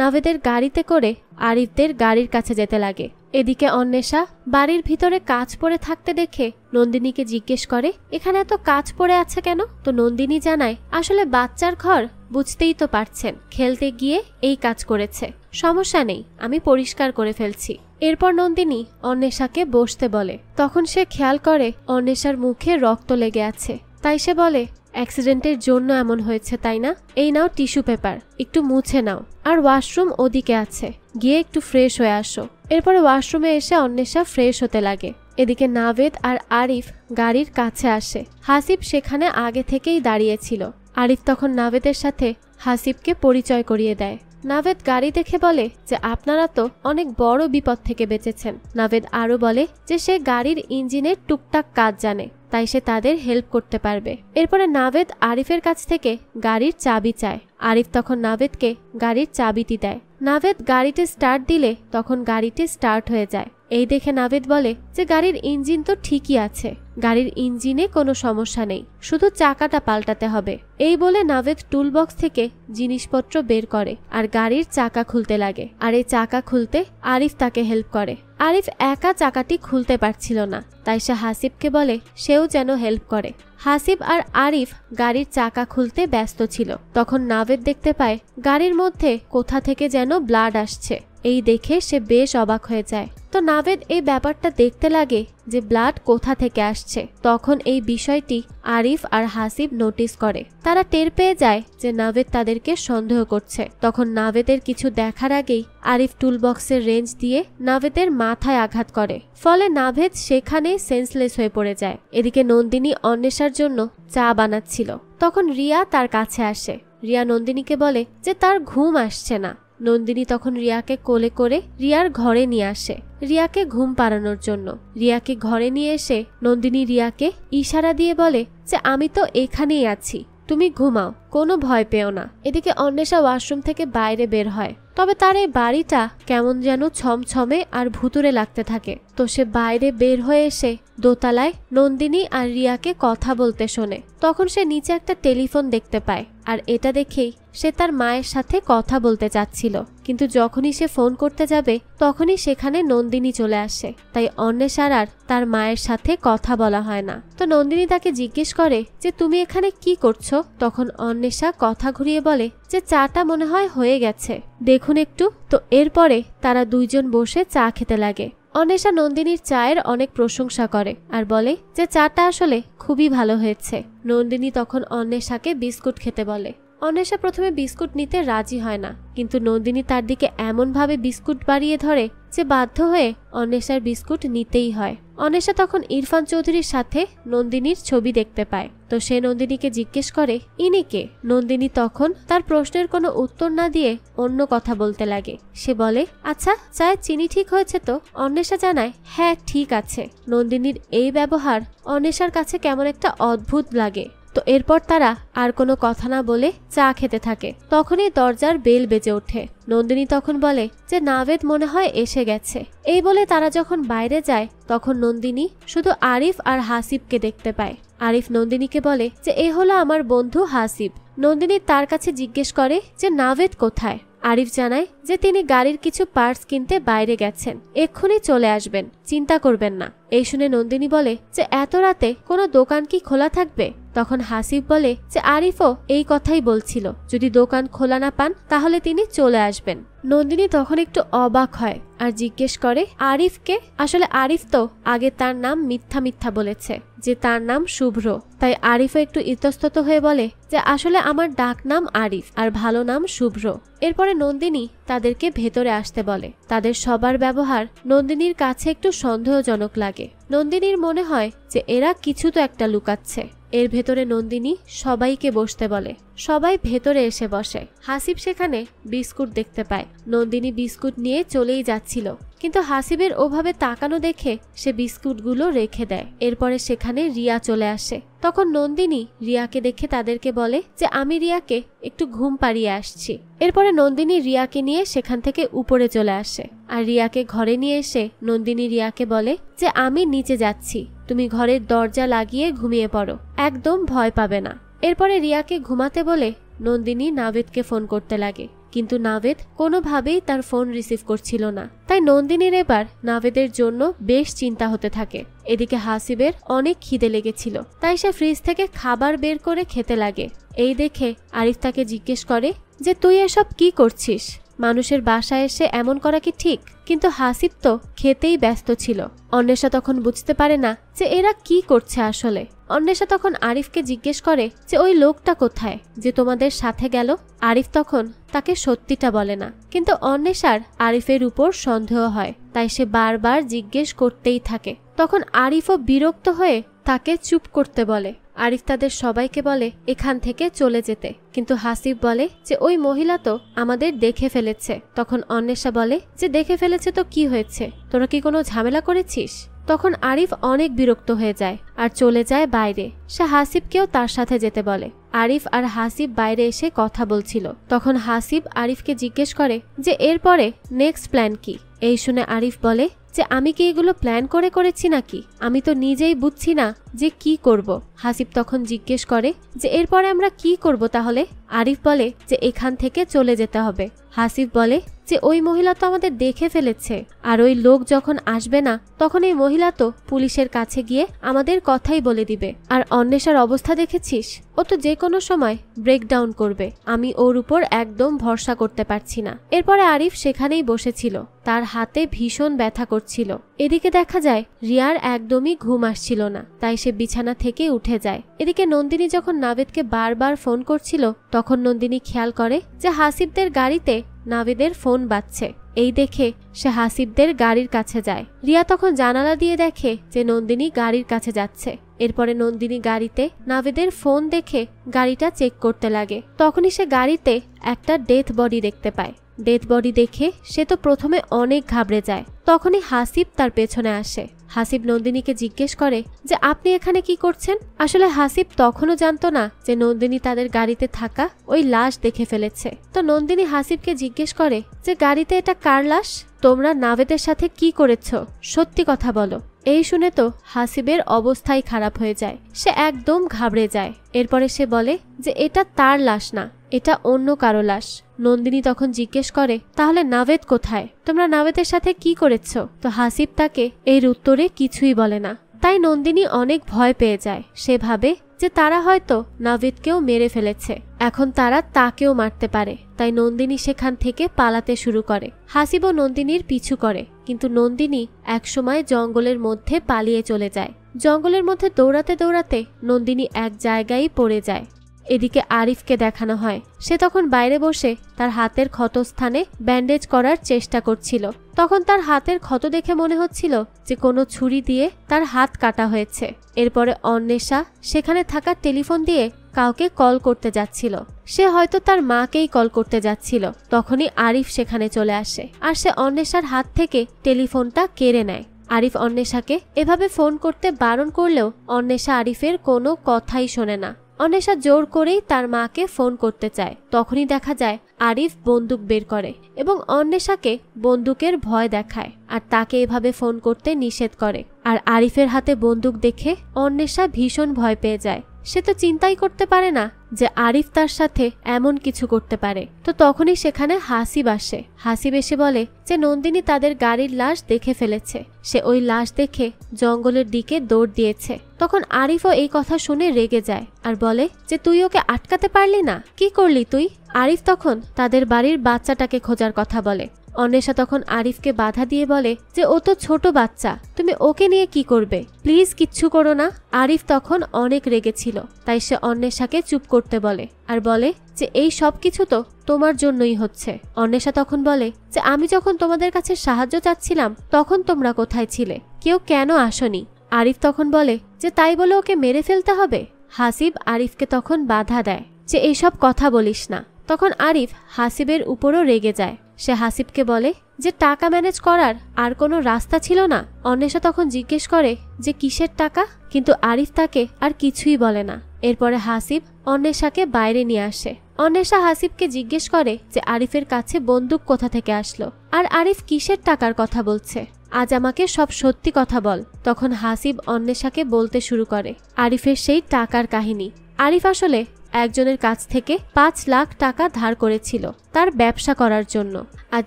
নাভেদের গাড়িতে করে আরিফদের গাড়ির কাছে যেতে লাগে। এদিকে অন্বেষা বাড়ির ভিতরে কাজ পড়ে থাকতে দেখে নন্দিনীকে জিজ্ঞেস করে, এখানে এত কাজ পড়ে আছে কেন? তো নন্দিনী জানায়, আসলে বাচ্চার ঘর, বুঝতেই তো পারছেন, খেলতে গিয়ে এই কাজ করেছে, সমস্যা নেই, আমি পরিষ্কার করে ফেলছি। এরপর নন্দিনী অন্বেষাকে বসতে বলে। তখন সে খেয়াল করে অন্বেষার মুখে রক্ত লেগে আছে। তাই সে বলে, অ্যাক্সিডেন্টের জন্য এমন হয়েছে তাই না? এই নাও টিস্যু পেপার, একটু মুছে নাও, আর ওয়াশরুম ওদিকে আছে, গিয়ে একটু ফ্রেশ হয়ে আসো। এরপরে ওয়াশরুমে এসে অন্বেষা ফ্রেশ হতে লাগে। এদিকে নাভেদ আর আরিফ গাড়ির কাছে আসে। হাসিব সেখানে আগে থেকেই দাঁড়িয়েছিল। আরিফ তখন নাভেদের সাথে হাসিবকে পরিচয় করিয়ে দেয়। নাভেদ গাড়ি দেখে বলে যে আপনারা তো অনেক বড় বিপদ থেকে বেঁচেছেন। নাভেদ আরো বলে যে সে গাড়ির ইঞ্জিনের টুকটাক কাজ জানে, তাই সে তাদের হেল্প করতে পারবে। এরপরে নাভেদ আরিফের কাছ থেকে গাড়ির চাবি চায়। আরিফ তখন নাভেদকে গাড়ির চাবিটি দেয়। নাভেদ গাড়িটি স্টার্ট দিলে তখন গাড়িটি স্টার্ট হয়ে যায়। এই দেখে নাভেদ বলে যে গাড়ির ইঞ্জিন তো ঠিকই আছে, গাড়ির ইঞ্জিনে কোনো সমস্যা নেই, শুধু চাকাটা পাল্টাতে হবে। এই বলে নাভেদ টুলবক্স থেকে জিনিসপত্র বের করে আর গাড়ির চাকা খুলতে লাগে। আর এই চাকা খুলতে আরিফ তাকে হেল্প করে। আরিফ একা চাকাটি খুলতে পারছিল না, তাই সে হাসিবকে বলে সেও যেন হেল্প করে। হাসিব আর আরিফ গাড়ির চাকা খুলতে ব্যস্ত ছিল। তখন নাভেদ দেখতে পায় গাড়ির মধ্যে কোথা থেকে যেন ব্লাড আসছে। এই দেখে সে বেশ অবাক হয়ে যায়। তো নাভেদ এই ব্যাপারটা দেখতে লাগে যে ব্লাড কোথা থেকে আসছে। তখন এই বিষয়টি আরিফ আর হাসিব নোটিস করে। তারা টের পেয়ে যায় যে নাভেদ তাদেরকে সন্দেহ করছে। তখন নাভেদের কিছু দেখার আগেই আরিফ টুলবক্সের রেঞ্জ দিয়ে নাভেদের মাথায় আঘাত করে। ফলে নাভেদ সেখানে সেন্সলেস হয়ে পড়ে যায়। এদিকে নন্দিনী অন্বেষার জন্য চা বানাচ্ছিল। তখন রিয়া তার কাছে আসে। রিয়া নন্দিনীকে বলে যে তার ঘুম আসছে না। নন্দিনী তখন রিয়াকে কোলে করে রিয়ার ঘরে নিয়ে আসে রিয়াকে ঘুম পাড়ানোর জন্য। রিয়াকে ঘরে নিয়ে এসে নন্দিনী রিয়াকে ইশারা দিয়ে বলে যে আমি তো এখানেই আছি, তুমি ঘুমাও, কোনো ভয় পেও না। এদিকে অন্বেষা ওয়াশরুম থেকে বাইরে বের হয়। তবে তার এই বাড়িটা কেমন যেন ছমছমে আর ভুতুরে লাগতে থাকে। তো সে বাইরে বের হয়ে এসে দোতলায় নন্দিনী আর রিয়াকে কথা বলতে শোনে। তখন সে নিচে একটা টেলিফোন দেখতে পায় আর এটা দেখেই সে তার মায়ের সাথে কথা বলতে চাচ্ছিল। কিন্তু যখনই সে ফোন করতে যাবে তখনই সেখানে নন্দিনী চলে আসে। তাই অন্বেষার আর তার মায়ের সাথে কথা বলা হয় না। তো নন্দিনী তাকে জিজ্ঞেস করে যে তুমি এখানে কি করছো? তখন অন্বেষা কথা ঘুরিয়ে বলে যে চাটা মনে হয় হয়ে গেছে, দেখুন একটু। তো এরপরে তারা দুইজন বসে চা খেতে লাগে। অন্বেষা নন্দিনীর চায়ের অনেক প্রশংসা করে আর বলে যে চাটা আসলে খুবই ভালো হয়েছে। নন্দিনী তখন অন্বেষাকে বিস্কুট খেতে বলে। অন্বেষা প্রথমে বিস্কুট নিতে রাজি হয় না, কিন্তু নন্দিনী তার দিকে এমনভাবে বিস্কুট বাড়িয়ে ধরে যে বাধ্য হয়ে অন্বেষার বিস্কুট নিতেই হয়। অন্বেষা তখন ইরফান চৌধুরীর সাথে নন্দিনীর ছবি দেখতে পায়। তো সে নন্দিনীকে জিজ্ঞেস করে ইনি কে? নন্দিনী তখন তার প্রশ্নের কোনো উত্তর না দিয়ে অন্য কথা বলতে লাগে। সে বলে আচ্ছা, চায়ের চিনি ঠিক হয়েছে তো? অন্বেষা জানায় হ্যাঁ ঠিক আছে। নন্দিনীর এই ব্যবহার অন্বেষার কাছে কেমন একটা অদ্ভুত লাগে। তো এরপর তারা আর কোনো কথা না বলে চা খেতে থাকে। তখনই দরজার বেল বেজে ওঠে। নন্দিনী তখন বলে যে নাভেদ মনে হয় এসে গেছে। এই বলে তারা যখন বাইরে যায় তখন নন্দিনী শুধু আরিফ আর হাসিবকে দেখতে পায়। আরিফ নন্দিনীকে বলে যে এ হলো আমার বন্ধু হাসিব। নন্দিনী তার কাছে জিজ্ঞেস করে যে নাভেদ কোথায়। আরিফ জানায় যে তিনি গাড়ির কিছু পার্টস কিনতে বাইরে গেছেন, এক্ষুনি চলে আসবেন, চিন্তা করবেন না। এই শুনে নন্দিনী বলে যে এত রাতে কোনো দোকান কি খোলা থাকবে? তখন হাসিব বলে যে আরিফও এই কথাই বলছিল, যদি দোকান খোলা না পান তাহলে তিনি চলে আসবেন। নন্দিনী তখন একটু অবাক হয় আর জিজ্ঞেস করে আরিফকে। আসলে আরিফ তো আগে তার নাম মিথ্যা মিথ্যা বলেছে যে তার নাম শুভ্র। তাই আরিফও একটু ইতস্তত হয়ে বলে যে আসলে আমার ডাক নাম আরিফ আর ভালো নাম শুভ্র। এরপরে নন্দিনী তাদেরকে ভেতরে আসতে বলে। তাদের সবার ব্যবহার নন্দিনীর কাছে একটু সন্দেহজনক লাগে। নন্দিনীর মনে হয় যে এরা কিছু তো একটা লুকাচ্ছে। এর ভেতরে নন্দিনী সবাইকে বসতে বলে। সবাই ভেতরে এসে বসে। হাসিব সেখানে বিস্কুট দেখতে পায়। নন্দিনী বিস্কুট নিয়ে চলেই যাচ্ছিল, কিন্তু হাসিবের ওভাবে তাকানো দেখে সে বিস্কুটগুলো রেখে দেয়। এরপরে সেখানে রিয়া চলে আসে। তখন নন্দিনী রিয়াকে দেখে তাদেরকে বলে যে আমি রিয়াকে একটু ঘুম পাড়িয়ে আসছি। এরপরে নন্দিনী রিয়াকে নিয়ে সেখান থেকে উপরে চলে আসে আর রিয়াকে ঘরে নিয়ে এসে নন্দিনী রিয়াকে বলে যে আমি নিচে যাচ্ছি, তুমি ঘরের দরজা লাগিয়ে ঘুমিয়ে পড়ো, একদম ভয় পাবে না। এরপরে রিয়াকে ঘুমাতে বলে নন্দিনী নাভেদকে ফোন করতে লাগে, কিন্তু নাভেদ কোনোভাবেই তার ফোন রিসিভ করছিল না। তাই নন্দিনীর এবার নাভেদের জন্য বেশ চিন্তা হতে থাকে। এদিকে হাসিবের অনেক খিদে লেগেছিল, তাই সে ফ্রিজ থেকে খাবার বের করে খেতে লাগে। এই দেখে আরিফ তাকে জিজ্ঞেস করে যে তুই এসব কি করছিস, মানুষের বাসায় এসে এমন করা কি ঠিক? কিন্তু হাসিব তো খেতেই ব্যস্ত ছিল। অন্বেষা তখন বুঝতে পারে না যে এরা কি করছে আসলে। অন্বেষা তখন আরিফকে জিজ্ঞেস করে যে ওই লোকটা কোথায় যে তোমাদের সাথে গেল? আরিফ তখন তাকে সত্যিটা বলে না, কিন্তু অন্বেষার আরিফের উপর সন্দেহ হয়, তাই সে বারবার জিজ্ঞেস করতেই থাকে। তখন আরিফও বিরক্ত হয়ে তাকে চুপ করতে বলে। আরিফ তাদের সবাইকে বলে এখান থেকে চলে যেতে, কিন্তু হাসিব বলে যে ওই মহিলা তো আমাদের দেখে ফেলেছে। তখন অন্বেষা বলে যে দেখে ফেলেছে তো কি হয়েছে, তোরা কি কোনো ঝামেলা করেছিস? তখন আরিফ অনেক বিরক্ত হয়ে যায় আর চলে যায় বাইরে। সে হাসিবকেও তার সাথে যেতে বলে। আরিফ আর হাসিব বাইরে এসে কথা বলছিল। তখন হাসিব আরিফকে জিজ্ঞেস করে যে এরপরে নেক্সট প্ল্যান কি? এই শুনে আরিফ বলে যে আমি কি এগুলো প্ল্যান করে করেছি নাকি? আমি তো নিজেই বুঝছি না যে কি করব। হাসিব তখন জিজ্ঞেস করে যে এরপরে আমরা কি করব তাহলে? আরিফ বলে যে এখান থেকে চলে যেতে হবে। হাসিব বলে যে ওই মহিলা তো আমাদের দেখে ফেলেছে, আর ওই লোক যখন আসবে না তখন এই মহিলা তো পুলিশের কাছে গিয়ে আমাদের কথাই বলে দিবে। আর অন্বেষার অবস্থা দেখেছিস, ও তো যে কোনো সময় ব্রেকডাউন করবে। আমি ওর উপর একদম ভরসা করতে পারছি না। এরপরে আরিফ সেখানেই বসেছিল, তার হাতে ভীষণ ব্যথা করছিল। এদিকে দেখা যায় রিয়ার একদমই ঘুম আসছিল না, তাই সে বিছানা থেকে উঠে যায়। এদিকে নন্দিনী যখন নাভেদকে বারবার ফোন করছিল তখন নন্দিনী খেয়াল করে যে হাসিবদের গাড়িতে নাভেদের ফোন বাজছে। এই দেখে সে হাসিবদের গাড়ির কাছে যায়। রিয়া তখন জানালা দিয়ে দেখে যে নন্দিনী গাড়ির কাছে যাচ্ছে। এরপরে নন্দিনী গাড়িতে নাভেদের ফোন দেখে গাড়িটা চেক করতে লাগে। তখনই সে গাড়িতে একটা ডেথ বডি দেখতে পায়। ডেথ বডি দেখে সে তো প্রথমে অনেক ঘাবড়ে যায়। তখনই হাসিব তার পেছনে আসে। হাসিব নন্দিনীকে জিজ্ঞেস করে যে আপনি এখানে কি করছেন? আসলে হাসিব তখনও জানতো না যে নন্দিনী তাদের গাড়িতে থাকা ওই লাশ দেখে ফেলেছে। তো নন্দিনী হাসিবকে জিজ্ঞেস করে যে গাড়িতে এটা কার লাশ? তোমরা নাভেদের সাথে কি করেছো? সত্যি কথা বলো। এই শুনে তো হাসিবের অবস্থাই খারাপ হয়ে যায়, সে একদম ঘাবড়ে যায়। এরপরে সে বলে যে এটা তার লাশ না, এটা অন্য কারো লাশ। নন্দিনী তখন জিজ্ঞেস করে তাহলে নাভেদ কোথায়? তোমরা নাভেদের সাথে কি করেছো? তো হাসিব তাকে এর উত্তরে কিছুই বলে না। তাই নন্দিনী অনেক ভয় পেয়ে যায়। সে ভাবে যে তারা হয়তো নাভেদকেও মেরে ফেলেছে, এখন তারা তাকেও মারতে পারে। তাই নন্দিনী সেখান থেকে পালাতে শুরু করে। হাসিবও নন্দিনীর পিছু করে, কিন্তু নন্দিনী একসময় জঙ্গলের মধ্যে পালিয়ে চলে যায়। জঙ্গলের মধ্যে দৌড়াতে দৌড়াতে নন্দিনী এক জায়গায় পড়ে যায়। এদিকে আরিফকে দেখানো হয়, সে তখন বাইরে বসে তার হাতের ক্ষতস্থানে ব্যান্ডেজ করার চেষ্টা করছিল। তখন তার হাতের ক্ষত দেখে মনে হচ্ছিল যে কোনো ছুরি দিয়ে তার হাত কাটা হয়েছে। এরপরে অন্বেষা সেখানে থাকা টেলিফোন দিয়ে কাউকে কল করতে যাচ্ছিল। সে হয়তো তার মাকেই কল করতে যাচ্ছিল। তখনই আরিফ সেখানে চলে আসে আর সে অন্বেষার হাত থেকে টেলিফোনটা কেড়ে নেয়। আরিফ অন্বেষাকে এভাবে ফোন করতে বারণ করলেও অন্বেষা আরিফের কোনো কথাই শোনে না। অন্বেষা জোর করেই তার মাকে ফোন করতে চায়। তখনই দেখা যায় আরিফ বন্দুক বের করে এবং অন্বেষাকে বন্দুকের ভয় দেখায় আর তাকে এভাবে ফোন করতে নিষেধ করে। আর আরিফের হাতে বন্দুক দেখে অন্বেষা ভীষণ ভয় পেয়ে যায়। সে তো চিন্তাই করতে পারে না যে আরিফ তার সাথে এমন কিছু করতে পারে। তো তখনই সেখানে হাসিব আসে। হাসিব এসে বলে যে নন্দিনী তাদের গাড়ির লাশ দেখে ফেলেছে। সে ওই লাশ দেখে জঙ্গলের দিকে দৌড় দিয়েছে। তখন আরিফও এই কথা শুনে রেগে যায় আর বলে যে তুই ওকে আটকাতে পারলি না, কি করলি তুই? আরিফ তখন তাদের বাড়ির বাচ্চাটাকে খোঁজার কথা বলে। অন্বেষা তখন আরিফকে বাধা দিয়ে বলে যে ও তো ছোট বাচ্চা, তুমি ওকে নিয়ে কি করবে? প্লিজ কিচ্ছু করো না। আরিফ তখন অনেক রেগেছিল, তাই সে অন্বেষাকে চুপ করতে বলে আর বলে যে এই সব কিছু তো তোমার জন্যই হচ্ছে। অন্বেষা তখন বলে যে আমি যখন তোমাদের কাছে সাহায্য চাচ্ছিলাম তখন তোমরা কোথায় ছিলে? কেউ কেন আসনি? আরিফ তখন বলে যে তাই বলে ওকে মেরে ফেলতে হবে? হাসিব আরিফকে তখন বাধা দেয় যে এইসব কথা বলিস না। তখন আরিফ হাসিবের উপরও রেগে যায়। সে হাসিবকে বলে যে টাকা ম্যানেজ করার আর কোনো রাস্তা ছিল না। অন্বেষা তখন জিজ্ঞেস করে যে কিসের টাকা, কিন্তু আরিফ তাকে আর কিছুই বলে না। এরপরে হাসিব অন্বেষাকে বাইরে নিয়ে আসে। অন্বেষা হাসিবকে জিজ্ঞেস করে যে আরিফের কাছে বন্দুক কোথা থেকে আসলো, আর আরিফ কিসের টাকার কথা বলছে, আজ আমাকে সব সত্যি কথা বল। তখন হাসিব অন্বেষাকে বলতে শুরু করে আরিফের সেই টাকার কাহিনী। আরিফ আসলে একজনের কাছ থেকে 5 লাখ টাকা ধার করেছিল তার ব্যবসা করার জন্য। আর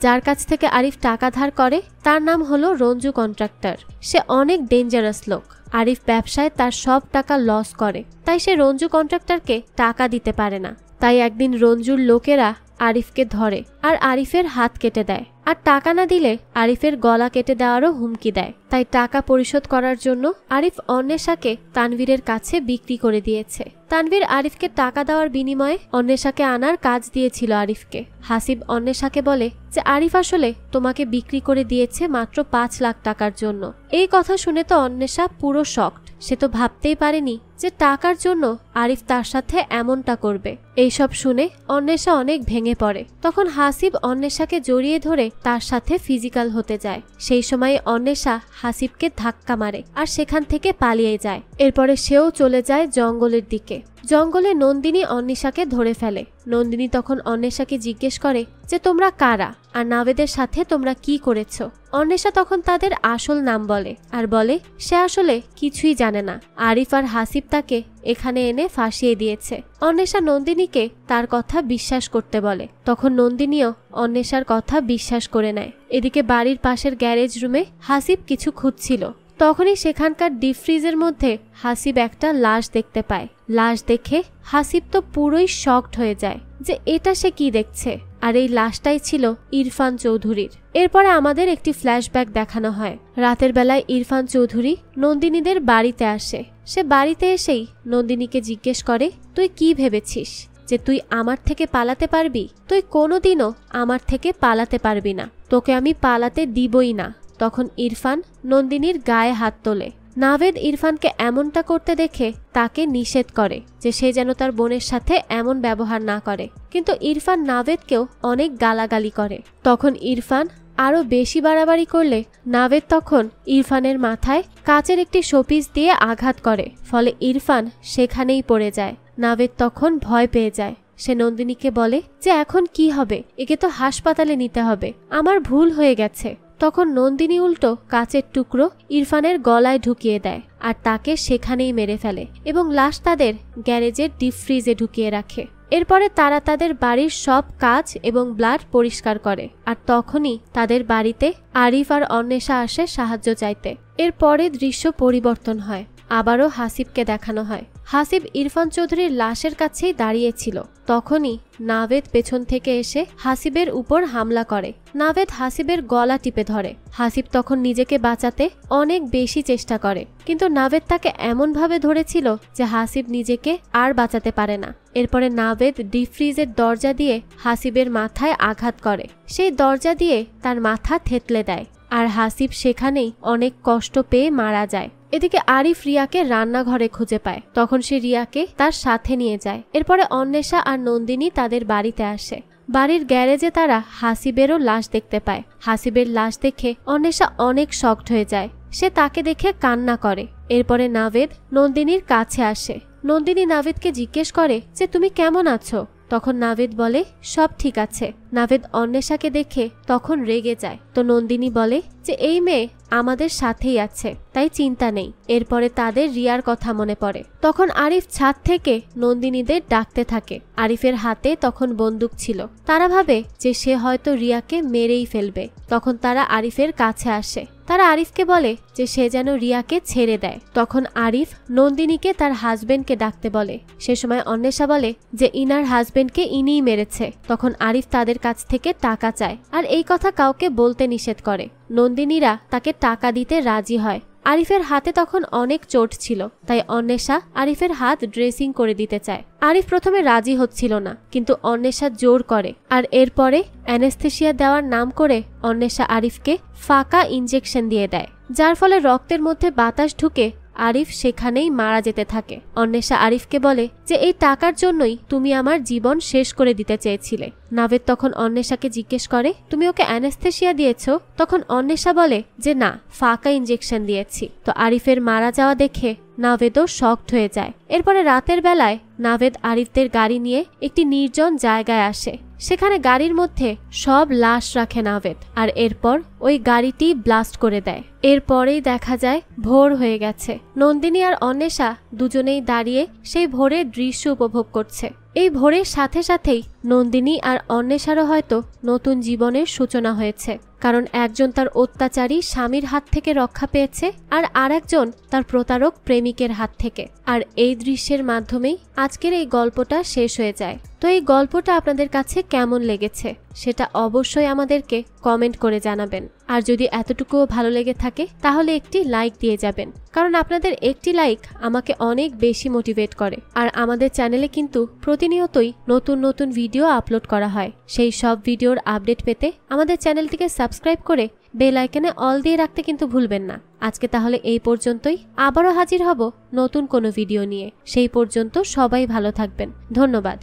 যার কাছ থেকে আরিফ টাকা ধার করে তার নাম হলো রঞ্জু কন্ট্রাক্টর। সে অনেক ডেঞ্জারাস লোক। আরিফ ব্যবসায় তার সব টাকা লস করে, তাই সে রঞ্জু কন্ট্রাক্টরকে টাকা দিতে পারে না। তাই একদিন রঞ্জুর লোকেরা আরিফকে ধরে আর আরিফের হাত কেটে দেয়, আর টাকা না দিলে আরিফের গলা কেটে দেওয়ারও হুমকি দেয়। তাই টাকা পরিশোধ করার জন্য আরিফ অন্বেষাকে তানভীরের কাছে বিক্রি করে দিয়েছে। তানভীর আরিফকে টাকা দেওয়ার বিনিময়ে অন্বেষাকে আনার কাজ দিয়েছিল আরিফকে। হাসিব অন্বেষাকে বলে যে আরিফ আসলে তোমাকে বিক্রি করে দিয়েছে মাত্র 5 লাখ টাকার জন্য। এই কথা শুনে তো অন্বেষা পুরো শকড। সে তো ভাবতেই পারেনি যে টাকার জন্য আরিফ তার সাথে এমনটা করবে। এইসব শুনে অন্বেষা অনেক ভেঙে পড়ে। তখন হাসিব অন্বেষাকে জড়িয়ে ধরে তার সাথে ফিজিক্যাল হতে যায়। সেই সময় অন্বেষা হাসিবকে ধাক্কা মারে আর সেখান থেকে পালিয়ে যায়। এরপরে সেও চলে যায় জঙ্গলের দিকে। জঙ্গলে নন্দিনী অন্বেষাকে ধরে ফেলে। নন্দিনী তখন অন্বেষাকে জিজ্ঞেস করে যে তোমরা কারা, আর নাভেদের সাথে তোমরা কি করেছো। অন্বেষা তখন তাদের আসল নাম বলে আর বলে সে আসলে কিছুই জানে না। আরিফ আর হাসিব তাকে এখানে এনে ফাঁসিয়ে দিয়েছে। অন্বেষা নন্দিনীকে তার কথা বিশ্বাস করতে বলে। তখন নন্দিনীও অন্বেষার কথা বিশ্বাস করে নেয়। এদিকে বাড়ির পাশের গ্যারেজ রুমে হাসিব কিছু খুঁজছিল। তখনই সেখানকার ডিপ ফ্রিজের মধ্যে হাসিব একটা লাশ দেখতে পায়। লাশ দেখে হাসিব তো পুরোই শকড হয়ে যায় যে এটা সে কি দেখছে, আর এই লাশটাই ছিল ইরফান চৌধুরীর। এরপরে আমাদের একটি ফ্ল্যাশব্যাক দেখানো হয়। রাতের বেলায় ইরফান চৌধুরী নন্দিনীদের বাড়িতে আসে। সে বাড়িতে এসেই নন্দিনীকে জিজ্ঞেস করে তুই কি ভেবেছিস যে তুই আমার থেকে পালাতে পারবি? তুই কোনোদিনও আমার থেকে পালাতে পারবি না, তোকে আমি পালাতে দিবই না। তখন ইরফান নন্দিনীর গায়ে হাত তোলে। নাভেদ ইরফানকে এমনটা করতে দেখে তাকে নিষেধ করে যে সে যেন তার বোনের সাথে এমন ব্যবহার না করে, কিন্তু ইরফান নাভেদকেও অনেক গালাগালি করে। তখন ইরফান আরো বেশি বাড়াবাড়ি করলে নাভেদ তখন ইরফানের মাথায় কাচের একটি শোপিস দিয়ে আঘাত করে, ফলে ইরফান সেখানেই পড়ে যায়। নাভেদ তখন ভয় পেয়ে যায়। সে নন্দিনীকে বলে যে এখন কি হবে, একে তো হাসপাতালে নিতে হবে, আমার ভুল হয়ে গেছে। তখন নন্দিনী উল্টো কাচের টুকরো ইরফানের গলায় ঢুকিয়ে দেয় আর তাকে সেখানেই মেরে ফেলে এবং লাশ তাদের গ্যারেজের ডিপ ফ্রিজে ঢুকিয়ে রাখে। এরপরে তারা তাদের বাড়ির সব কাচ এবং ব্লাড পরিষ্কার করে, আর তখনই তাদের বাড়িতে আরিফ আর অন্বেষা আসে সাহায্য চাইতে। এরপরে দৃশ্য পরিবর্তন হয়। আবারও হাসিবকে দেখানো হয়। হাসিব ইরফান চৌধুরীর লাশের কাছেই দাঁড়িয়েছিল। তখনই নাভেদ পেছন থেকে এসে হাসিবের উপর হামলা করে। নাভেদ হাসিবের গলা টিপে ধরে। হাসিব তখন নিজেকে বাঁচাতে অনেক বেশি চেষ্টা করে, কিন্তু নাভেদ তাকে এমনভাবে ধরেছিল যে হাসিব নিজেকে আর বাঁচাতে পারে না। এরপরে নাভেদ ডিপ ফ্রিজের দরজা দিয়ে হাসিবের মাথায় আঘাত করে। সেই দরজা দিয়ে তার মাথা থেতলে দেয়, আর হাসিব সেখানেই অনেক কষ্ট পেয়ে মারা যায়। এদিকে আরিফ রিয়াকে রান্নাঘরে খুঁজে পায়। তখন সে রিয়াকে তার সাথে নিয়ে যায়। এরপরে অন্বেষা আর নন্দিনী তাদের বাড়িতে আসে। বাড়ির গ্যারেজে তারা হাসিবেরও লাশ দেখতে পায়। হাসিবের লাশ দেখে অন্বেষা অনেক শকড হয়ে যায়। সে তাকে দেখে কান্না করে। এরপরে নাভেদ নন্দিনীর কাছে আসে। নন্দিনী নাভেদকে জিজ্ঞেস করে যে তুমি কেমন আছো? তখন নাভেদ বলে সব ঠিক আছে। নাভেদ অন্বেষাকে দেখে তখন রেগে যায়। তো নন্দিনী বলে যে এই মেয়ে আমাদের সাথেই আছে, তাই চিন্তা নেই। এরপরে তাদের রিয়ার কথা মনে পড়ে। তখন আরিফ ছাদ থেকে নন্দিনীদের ডাকতে থাকে। আরিফের হাতে তখন বন্দুক ছিল। তারা ভাবে যে সে হয়তো রিয়াকে মেরেই ফেলবে। তখন তারা আরিফের কাছে আসে। তারা আরিফকে বলে যে সে যেন রিয়াকে ছেড়ে দেয়। তখন আরিফ নন্দিনীকে তার হাজবেন্ডকে ডাকতে বলে। সে সময় অন্বেষা বলে যে ইনার হাজবেন্ডকে ইনিই মেরেছে। তখন আরিফ তাদের কাছ থেকে টাকা চায়, আর এই কথা কাউকে বলতে নিষেধ করে। নন্দিনীরা তাকে টাকা দিতে রাজি হয়। আরিফের হাতে তখন অনেক চোট ছিল, তাই অন্বেষা আরিফের হাত ড্রেসিং করে দিতে চায়। আরিফ প্রথমে রাজি হচ্ছিল না, কিন্তু অন্বেষা জোর করে, আর এরপরে অ্যানেস্থেসিয়া দেওয়ার নাম করে অন্বেষা আরিফকে ফাঁকা ইনজেকশন দিয়ে দেয়, যার ফলে রক্তের মধ্যে বাতাস ঢুকে আরিফ সেখানেই মারা যেতে থাকে। অন্বেষা আরিফকে বলে যে এই টাকার জন্যই তুমি আমার জীবন শেষ করে দিতে চেয়েছিলে। নাভেদ তখন অন্বেষাকে জিজ্ঞেস করে তুমি ওকে অ্যানেস্থেসিয়া দিয়েছ? তখন অন্বেষা বলে যে না, ফাঁকা ইঞ্জেকশন দিয়েছি। তো আরিফের মারা যাওয়া দেখে নাভেদও শকড হয়ে যায়। এরপরে রাতের বেলায় নাভেদ আরিফদের গাড়ি নিয়ে একটি নির্জন জায়গায় আসে। সেখানে গাড়ির মধ্যে সব লাশ রাখে নাভেদ, আর এরপর ওই গাড়িটি ব্লাস্ট করে দেয়। এরপরেই দেখা যায় ভোর হয়ে গেছে। নন্দিনী আর অন্বেষা দুজনেই দাঁড়িয়ে সেই ভোরের দৃশ্য উপভোগ করছে। এই ভোরের সাথে সাথেই নন্দিনী আর অন্বেষারও হয়তো নতুন জীবনের সূচনা হয়েছে, কারণ একজন তার অত্যাচারী স্বামীর হাত থেকে রক্ষা পেয়েছে আর আরেকজন তার প্রতারক প্রেমিকের হাত থেকে। আর এই দৃশ্যের মাধ্যমেই আজকের এই গল্পটা শেষ হয়ে যায়। তো এই গল্পটা আপনাদের কাছে কেমন লেগেছে সেটা অবশ্যই আমাদেরকে কমেন্ট করে জানাবেন। আর যদি এতটুকুও ভালো লেগে থাকে তাহলে একটি লাইক দিয়ে যাবেন, কারণ আপনাদের একটি লাইক আমাকে অনেক বেশি মোটিভেট করে। আর আমাদের চ্যানেলে কিন্তু প্রতিনিয়তই নতুন নতুন ভিডিও আপলোড করা হয়। সেই সব ভিডিওর আপডেট পেতে আমাদের চ্যানেলটিকে সাবস্ক্রাইব করে বেল আইকনে অল দিয়ে রাখতে কিন্তু ভুলবেন না। আজকে তাহলে এই পর্যন্তই, আবারও হাজির হব নতুন কোনো ভিডিও নিয়ে। সেই পর্যন্ত সবাই ভালো থাকবেন। ধন্যবাদ।